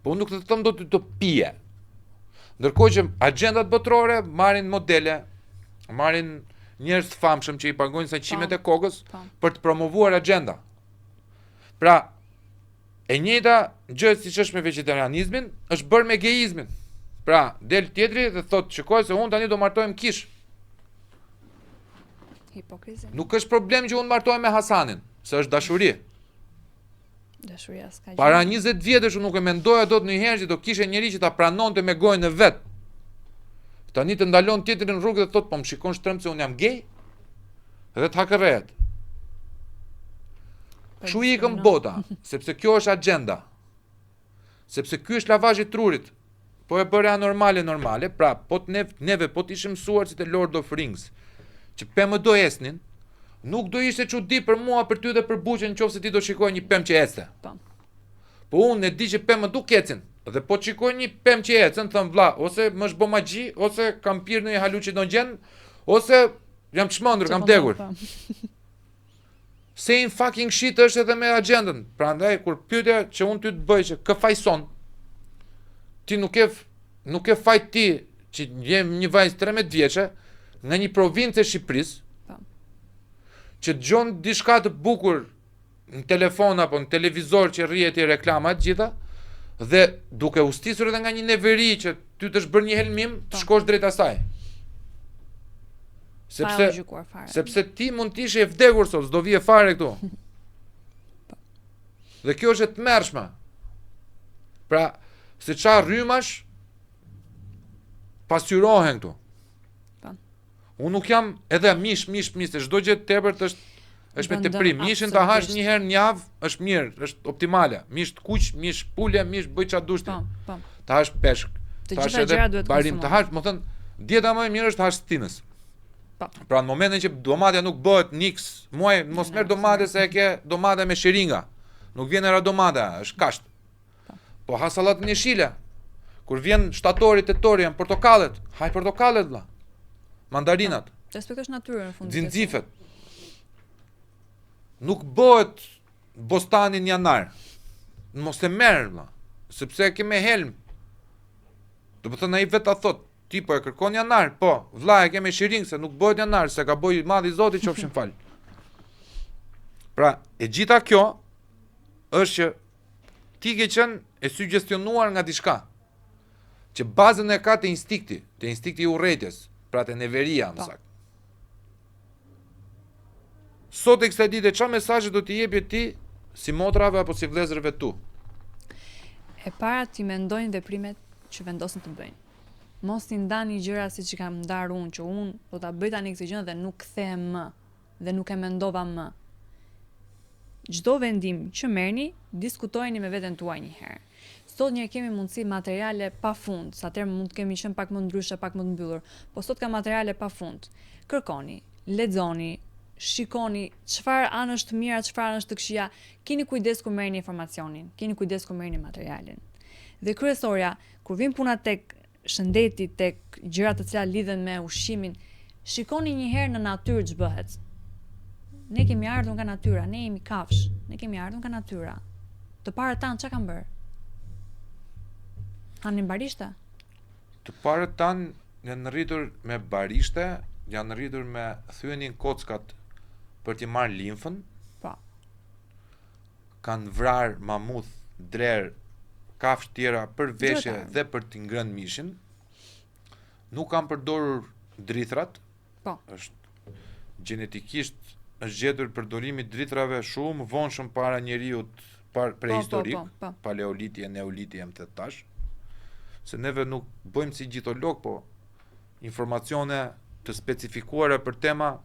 Po unë nuk të them dot të pije. Ndërkohë që agjendat botërore marrin modele, marrin njerëz të famshëm që i pagojnë sa qimet e kokës për të promovuar agjenda. Pra, e njëjta gjë siç është me vegetarianizmin, është bërë me geizmin. Pra, del tjetri dhe thotë, shikoj se unë tani do martohem kish. Hipokrizi. Nuk është problem që unë martohem me Hasanin, se është dashuri. Dashuria s'ka gjë. Para 20 vjetësh unë nuk e mendoja dot ndonjëherë që do kishe njëri që ta pranonte me gojën e vet. Tani të ndalon tjetrin në rrugë dhe thot po më shikon shtremb se unë jam gay. Dhe të hakërrehet. Kshu i ikëm bota, sepse kjo është agenda. Sepse ky është lavazhi i trurit. Po e bëre normale, pra po neve po të ishim mësuar si te Lord of Rings, që pemë do esnin, nuk do ishte çudi për mua, për ty dhe për buqen nëse ti do shikoj një pemë që ecte. Po unë e di që pemë nuk ecin, dhe po shikoj një pemë që ecën, thëm vlla, ose më shbo magji, ose kam pirë në një halucinogen, ose jam çmendur, kam degur. Saying fucking shit është edhe me agendën. Prandaj kur pyetja që unë ty të bëj që kë fajson, ti nuk e fajt ti që jem një vajzë 13 vjeçe nga një provincë e Shqipërisë, që dëgjon diçka të bukur në telefon apo në televizor që rrihet i reklama të gjitha, dhe duke u stisur edhe nga një neveri që ty të shbër një helmim, të shkosh drejt asaj. Sepse ti mund të ishe e vdekur sot, s'do vije fare këtu. Dhe kjo është e tmerrshme. Pra, se qa rrymash pasqyrohen këtu. Unë nuk jam edhe mish, se çdo gjë tepërt është me teprim. Mishin ta hash një herë në javë është mirë, është optimale. Mish të kuq, mish pule, mish bëj çfarë dush ti. Ta hash peshk, ta hash edhe barim, ta hash, më thën, dieta më e mirë është ta hash stinës. Po. Pra në momentin që domatja nuk bëhet niks, muaj mos merr domate se e ke domate me shiringa. Nuk vjen era domata, është kasht. Po ha sallatën e shile. Kur vjen shtatori, tetori, janë portokallet. Haj portokallet vlla. Mandarinat. Respektosh natyrën në fund. Xinxifet. Nuk bëhet bostani në janar. Mos e merr vlla, sepse ke me helm. Do të thonë ai vetë ta thot, ti po e kërkon janar, po, vlla e ke me shiring se nuk bëhet janar, se ka bëj madhi Zoti qofshin fal. Pra, e gjitha kjo është që ti ke qenë e suggestionuar nga diçka që bazën e ka të instikti i urrëties, pra të neveria më saktë. Sot e kësaj dite çfarë mesazhe do t'i jepje ti si motrave apo si vëllezërve tu? E para ti mendojnë veprimet që vendosin të bëjnë. Mos t'i ndani gjëra siç i kam ndar unë, që unë do ta bëj tani këtë gjë dhe nuk kthehem më dhe nuk e mendova më. Çdo vendim që merrni, diskutojeni me veten tuaj një herë. Sot një kemi mundësi materiale pafund, sa atëherë mund të kemi qenë pak më ndryshe, pak më të mbyllur, po sot ka materiale pafund. Kërkoni, lexoni, shikoni çfarë anë është mira, çfarë është të këqija, keni kujdes kur merrni informacionin, keni kujdes kur merrni materialin. Dhe kryesorja, kur vin puna tek shëndeti, tek gjërat të cilat lidhen me ushqimin, shikoni një herë në natyrë ç'bëhet. Ne kemi ardhur nga natyra, ne jemi kafsh, ne kemi ardhur nga natyra. Të parët tanë çka kanë bërë? Hanin barishte? Të parët tanë janë rritur me barishte, janë rritur me thyenin kockat për t'i marrë limfën. Po. Kanë vrarë mamuth, drer, kafsh tjera për veshje Drëtar. dhe për t'i ngrënë mishin. Nuk kanë përdorur drithrat. Po. Është gjenetikisht është gjetur përdorimi i dritrave shumë vonshëm para njeriut prehistorik, Po. paleoliti e neoliti jam të tash. Se neve nuk bëjmë si gjitolog, po informacione të specifikuara për tema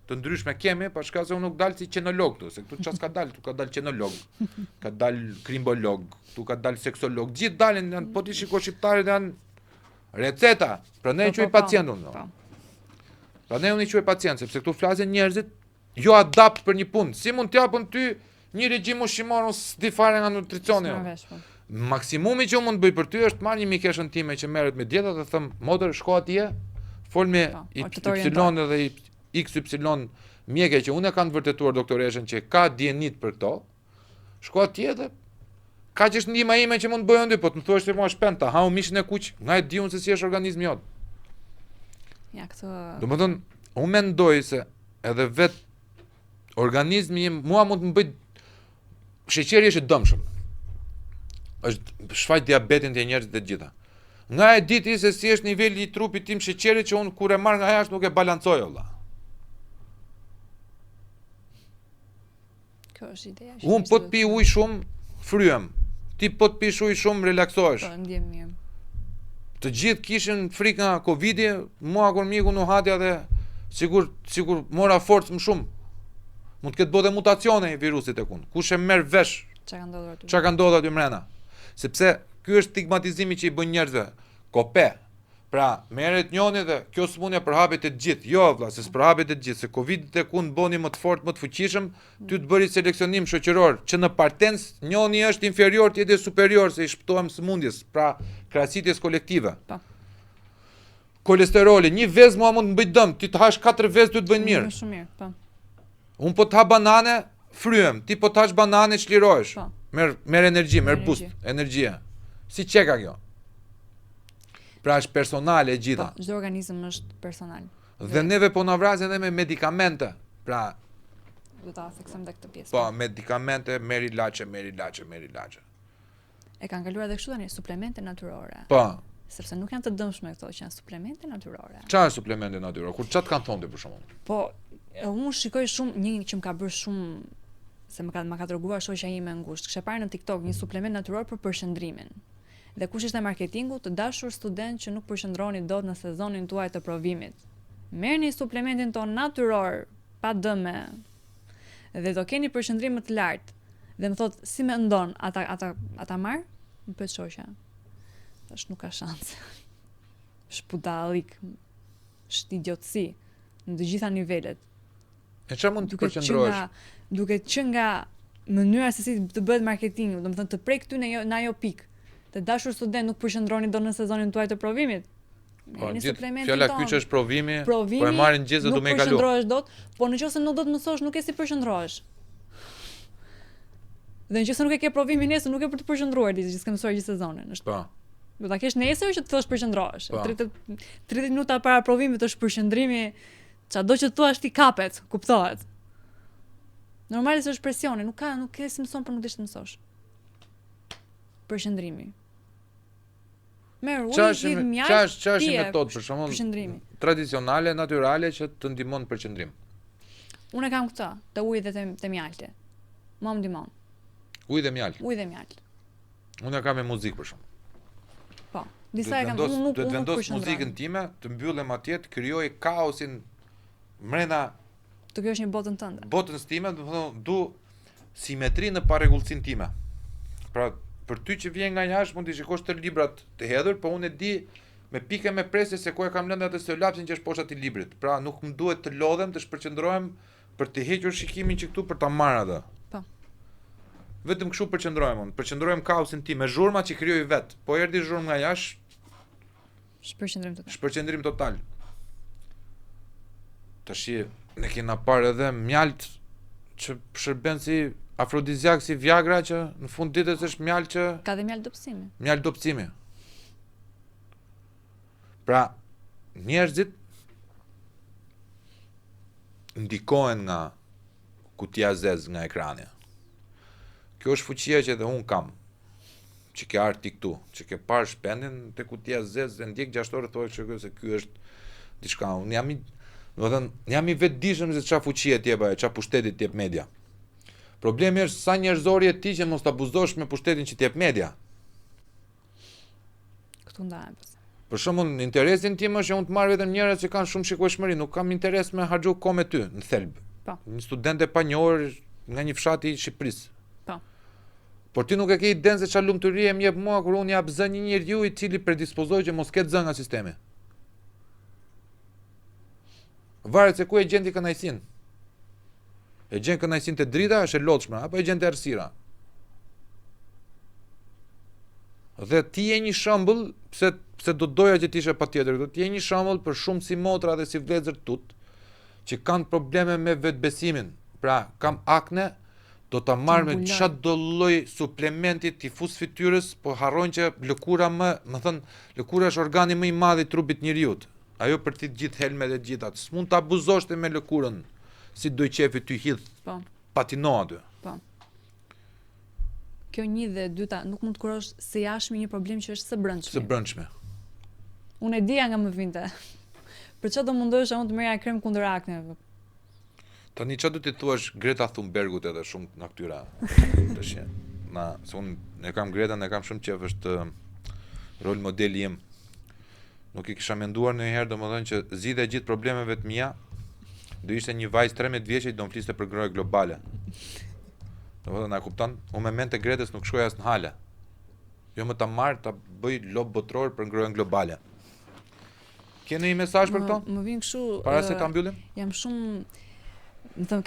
të ndryshme kemi, pa shkak se unë nuk dal si qenolog këtu, se këtu çfarë ka dal, këtu ka dal qenolog, ka dal krimbolog, këtu ka dal seksolog, gjithë dalin, janë, po ti shikosh shqiptarët janë receta, prandaj quaj pacient unë. Prandaj unë i quaj pacient, sepse këtu flasin njerëzit jo adapt për një punë. Si mund t'japën ty një regjim ushqimor ose di fare nga nutricioni? Maksimumi që unë mund të bëj për ty është marr një mikeshën time që merret me dieta dhe them, "Motër, shko atje, fol me Y dhe XY mjeke që unë e kanë vërtetuar doktoreshën që ka dienit për këto. Shko atje dhe kaq është ndihma ime që mund të bëj unë, po të më thuash se mua shpenta, ha u mishin e kuq, nga e di unë se si është organizmi jot." Ja, këtë. Domethënë, unë mendoj se edhe vet organizmi im mua mund të më bëj sheqeri është i dëmshëm. Është shfaq diabetin te njerëzit e gjitha. Nga e diti se si është niveli i trupit tim sheqeri që unë kur e marr nga jashtë nuk e balancoj valla. Kjo është ideja. Unë po të pi ujë shumë, fryem. Ti po të pish ujë shumë, relaksohesh. Po, ndjem mirë. Të gjithë kishin frikë nga Covidi, mua kur miku në hatja dhe sigur mora forcë më shumë. Mund të ketë bote mutacione i virusit tek unë. Kush e merr vesh çka ka ndodhur aty mrena? Sepse ky është stigmatizimi që i bën njerëzve. Kope. Pra, merret njëri dhe kjo smundje përhapet të gjithë. Jo, vlla, se s'përhapet të gjithë, se Covidi tek unë bëni më të fortë, më të fuqishëm, ty të bëri seleksionim shoqëror, që në partens njëri është inferior, tjetri superior, se i shpëtohem smundjes, pra krahasitjes kolektive. Po. Kolesteroli, një vezë mua mund të bëj dëm, ti të hash 4 vezë ty të bëjnë mirë. Shumë mirë, po. Unë po të ha banane, fryem, ti po të hash banane, çlirohesh. Po. Merr energji, merr boost, energjia. Si çeka kjo? Pra është personale e gjitha. Po, çdo organizëm është personal. Dhe neve po na vrasin edhe me medikamente. Pra, do ta theksojmë edhe këtë pjesë. po, medikamente, merr ilaçe. E kanë kaluar edhe kështu tani, suplemente natyrore. Po. Sepse nuk janë të dëmshme këto, që janë suplemente natyrore. Çfarë suplemente natyrore? Kur çat kanë thonë për shkakun? Po, unë shikoj shumë një që më ka bërë shumë se më ka treguar shoqja ime ngushtë. Kisha parë në TikTok një suplement natyror për përqendrimin. Dhe kush ishte marketingu, të dashur student që nuk përqendroni dot në sezonin tuaj të provimit. Merrni suplementin ton natyror, pa dëme, dhe do keni përqendrim më të lartë. Dhe më thot, si mendon, ata marr? Më pyet shoqja. Tash nuk ka shanse. Shpudallik, është idiotësi. në të gjitha nivelet. E çfarë mund të përqendrohesh? Duke që nga mënyra se si të bëhet marketingu, domethënë të prek ty në ajo pikë. Të dashur student nuk përqendroni do në sezonin tuaj të provimit. Po, fjala kyç është provimi, po e marrin gjithë do më kalu. Nuk përqendrohesh dot, po nëse nuk do të mësosh, nuk e si përqendrohesh. Dhe nëse nuk e ke provimin nesër, nuk e për të përqendruar ditë që s'ke mësuar gjithë sezonin, është. Po. Do ta kesh nesër që të thosh përqendrohesh. 30 minuta para provimit është përqendrimi, çado që thua ti kapet, kuptohet. Normalisht është presioni, nuk ke si mëson për nuk dish të mësosh. Përqendrimi. Ç'është metodë për shembull tradicionale, natyrale që të ndihmon në përqendrim? Unë kam këtë, të ujit dhe të mjalti. Mua më ndihmon. Ujë dhe mjalt. Ujë dhe mjalt. Unë kam me muzikë për shembull. Po, disa e kanë nuk të vendos muzikën time, të mbyllem atje, të krijoj kaosin brenda të krijosh një botën tënde. Botën time, do të thonë, du simetri në parregullsinë time. Pra, për ty që vjen nga jashtë mund të shikosh të librat të hedhur, po unë e di me pikë me presje se ku e kam lënë atë stolapsin që është poshtë atij librit. Pra, nuk më duhet të lodhem, të shpërqendrohem për të hequr shikimin që këtu për ta marrë atë. Po. Vetëm kështu përqendrohem kaosin tim me zhurma që krijoj vet. Po erdhi zhurmë nga jashtë, shpërqendrim total. Tash ne kena parë edhe mjalt që shërben si afrodiziak, si Viagra, që në fund ditës është mjalt që ka dhe mjalt dobësimi. Mjalt dobësimi. Pra, njerëzit ndikohen nga kutia zezë nga ekrani. Kjo është fuqia që edhe unë kam, që ke arti këtu, që ke parë shpendin te kutia zezë dhe ndjek 6 orë thotë se ky është diçka. Unë jam i vetëdijshëm se çfarë fuqie të jep ajo, çfarë pushteti të jep media. Problemi është sa njerëzori e ti që mos ta abuzosh me pushtetin që t'jep media. Këtu ndahem. Për shembull, interesin tim është që unë të marr vetëm njerëz që kanë shumë shikueshmëri, nuk kam interes me harxhu kohë me ty në thelb. Po. Një student e panjohur nga një fshat i Shqipërisë. Po. Por ti nuk e ke idenë se çfarë lumturi më jep mua kur unë jap zë një njeriu i cili predispozoi që mos ketë zë nga sistemi. Varet se ku e gjen ti kënaqësinë. E gjen kënaqësinë te drita, është e lodhshme, apo e gjen te errësira. Dhe ti je një shembull, pse do doja që ti ishe patjetër, do të je një shembull për shumë si motra dhe si vëllezër tut që kanë probleme me vetbesimin. Pra, kam akne, do ta marr me çdo lloj suplementi ti fus fytyrës, po harrojnë që lëkura lëkura është organi më i madh i trupit njeriu. Ajo për ti të gjithë helmet e gjitha. S'mund ta abuzosh me lëkurën. Si do i qefi ty hidh, po. Patino aty. Po. Kjo një dhe dyta, nuk mund të kurosh së jashtme një problem që është së brendshme. Së brendshme. Unë e dija nga më vinte. Për çfarë do mundohesh unë të merrja krem kundër akneve? Tani çfarë do ti thuash Greta Thunbergut edhe shumë nga këtyra tash. Se unë e kam Greta, e kam shumë qejf, është rol modeli im. Nuk i kisha menduar ndonjëherë domethënë që zgjidhja e gjithë problemeve të mia do ishte një vajzë 13 vjeçë që do fliste për grojë globale. Domethënë na kupton? Unë me mente Gretës nuk shkoj as në hale. Jo më ta marr ta bëj lob botror për ngrohen globale. Keni një mesazh për këto? Më vjen kështu para se ta mbyllim? Jam shumë, më thënë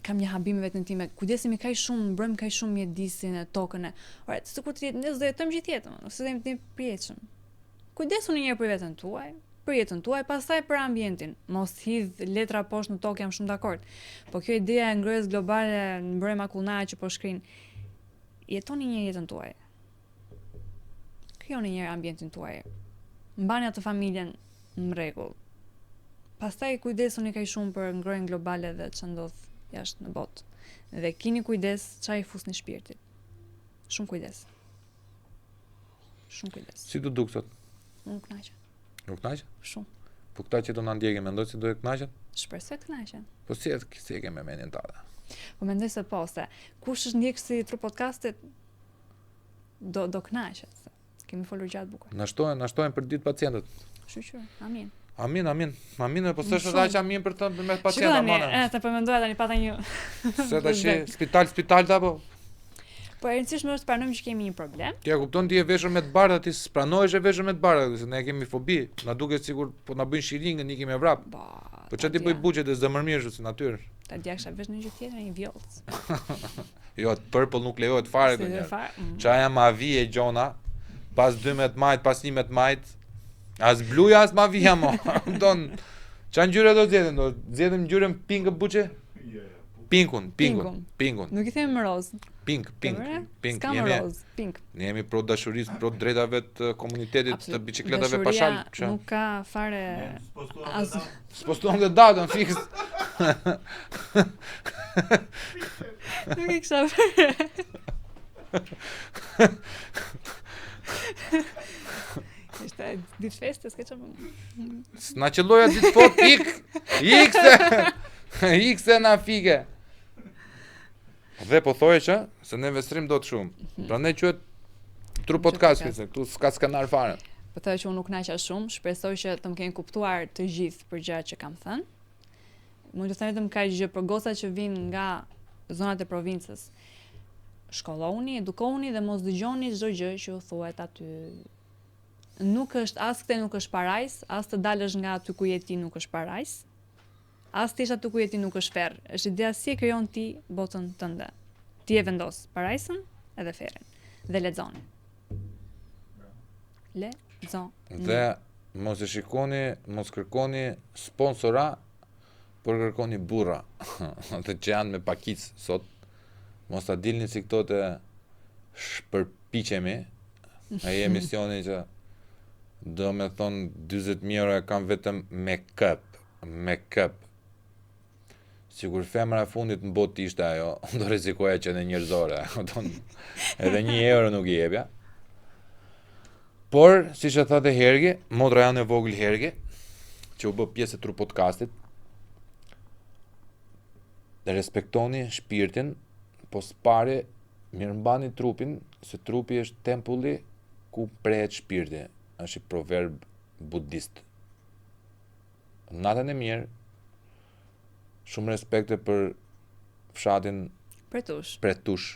kam një habim me veten time. Kujdesemi kaq shumë, mbrojmë kaq shumë mjedisin e tokën e. Ora, sikur të jetë ne do jetojmë gjithë jetën, ose do jemi të përjetshëm. Kujdesuni një herë për veten tuaj, për jetën tuaj, pastaj për ambientin. Mos hidh letra poshtë në tokë, jam shumë dakord. Po kjo ideja e ngrohjes globale në mbrojtje akullnaje që po shkrin, jetoni një jetën tuaj. Krijoni një ambientin tuaj. Mbani atë familjen në rregull. Pastaj kujdesuni kaq shumë për ngrohjen globale dhe ç'a ndodh jashtë në botë. Dhe keni kujdes ç'a i fusni shpirtit. Shumë kujdes. Shumë kujdes. Si do duk sot? Nuk kënaqem. Nuk kënaqen? Shumë. Po këta që do na ndjekin mendoj se do të kënaqen? Shpresoj të kënaqen. Po si e ke me mendjen tënde? Po mendoj se po, se kush është ndjekësi i podcastit do kënaqet. Kemi folur gjatë bukur. Na shtohen për ditë pacientët. Shqyr, amin. Amin, po s'është aq amin për të me pacientë, Shikoni, po mendoja tani pata një. Se tash spital apo? Po e rëndësishme është të pranojmë që kemi një problem. Ti e kupton, ti e veshur me të bardha, ti s'pranohesh e veshur me të bardha, se ne kemi fobi. Na duket sikur po na bëjnë shiringën, ikim me vrap. Po çfarë ti bëj buxhet e zëmërmirësh si natyrë? Ta dia kisha vesh në gjë tjetër, një vjollc. Jo, purple nuk lejohet fare Si këtu. fare. Çaja ma vi e gjona, pas 12 majt, pas 11 majt, as bluja as ma vija mo. Don, çan ngjyre do zgjedhim, do zgjedhim ngjyrën pink buçe? Pinkun. Nuk I themi roz. Pink. Ska më roz, pink. Ne jemi pro dashurisë, pro drejtave të komunitetit të bicikletave pa Dashuria shal. nuk ka fare as S'postuam këtë datën fiks. nuk e kisha fare. Ishte ditë feste, s'ke çfarë. S'na qelloja ditë fot, ik se na fike. Dhe po thoje që se ne vestrim do të shumë. Prandaj quhet tru podcast, se këtu s'ka skanar fare. Po thoj që unë nuk naqa shumë, shpresoj që të më keni kuptuar të gjithë për gjërat që kam thënë. Mund të them vetëm kaq gjë për gocat që vinë nga zonat e provincës. Shkollohuni, edukohuni dhe mos dëgjoni çdo gjë që u thuhet aty. Nuk është as këtë nuk është parajs, as të dalësh nga aty ku je ti nuk është parajs. As ti aty ku je ti nuk është ferr. Është ideja si e krijon ti botën tënde. Ti e vendos parajsën edhe ferrin dhe lexoni. Dhe mos e shikoni, mos kërkoni sponsora, por kërkoni burra. Ato që janë me pakic sot. Mos ta dilni si këto të shpërpiqemi. Ai emisioni që do me thonë 40.000 euro e kam vetëm make-up. Sigur femra e fundit në botë ishte ajo, do rrezikoja që në njerëzore, edhe 1 euro nuk I jepja. Por, si që thate Hergi, motra janë e vogël Hergi, që u bë pjesë e tru podcastit, respektoni shpirtin, po s'pari mirëmbani trupin, se trupi është tempulli ku prehet shpirti, është I proverb budist. Natën e mirë, shumë respekte për fshatin Pretush,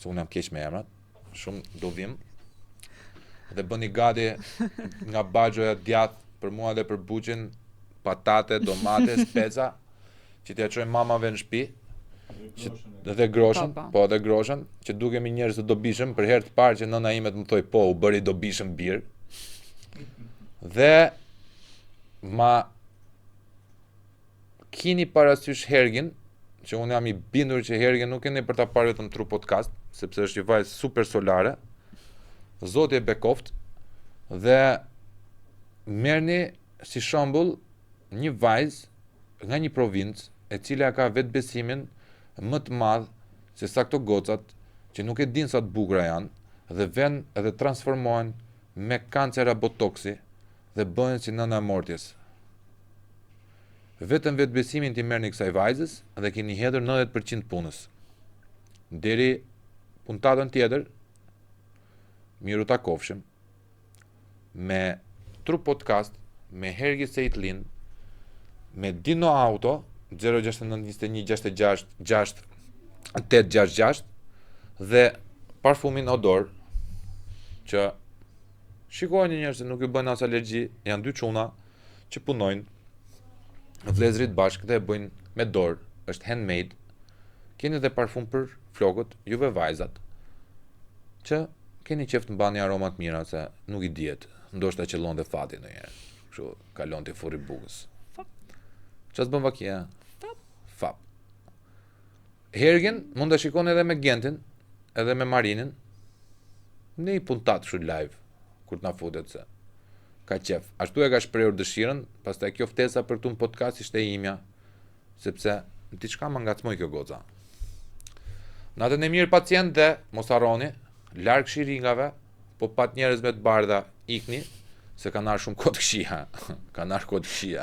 se unë jam keq me emrat, shumë do vim, dhe bëni gati nga baxhoja djath për mua dhe për buqin, patate, domate, speca, që t'ja çojmë mamave në shtëpi, dhe groshën, dhe groshën, që dukemi njerëz të dobishëm, për herë të parë që nëna ime të më thoj, po, u bëri dobishëm birë, dhe ma kini parasysh Hergin, që unë jam I bindur që Hergin nuk keni për ta parë vetëm tru podcast, sepse është një vajzë super solare, Zoti e bekoft, dhe merrni si shembull një vajzë nga një provincë e cila ka vetë besimin më të madh se sa këto gocat që nuk e din sa të bukura janë dhe vën edhe transformohen me kancera botoksi dhe bëhen si nëna e mortjes. Vetëm vetë besimin ti merrni kësaj vajzës dhe keni hedhur 90% punës. Deri puntatën tjetër, miru takofshim, me tru podcast, me Hergi Sejtlin, me Dino Auto, 06921666866 dhe parfumin Odor, që shikojnë njerëz se nuk I bën as alergji, janë 2 çuna që punojnë vlezrit bashkë dhe e bëjnë me dorë, është handmade. Keni dhe parfum për flokët, juve vajzat, që keni qef të mbani aromat mira, se nuk I dihet, ndoshta qellon dhe fati ndonjëherë. Kështu kalon ti furri bukës. Çfarë bën vakia? Fap. Hergin mund ta shikoni edhe me Gentin, edhe me Marinin. Në një puntat kështu live, kur t'na futet se ka qef. Ashtu e ka shprehur dëshirën, pastaj kjo ftesa për këtu në podcast ishte imja, sepse diçka më ngacmoi kjo goca. Natën e mirë pacient dhe mos harroni, larg shiringave, po pat njerëz me të bardha ikni, se kanë ardhur shumë kohë të këqija. Kanë ardhur kohë të këqija.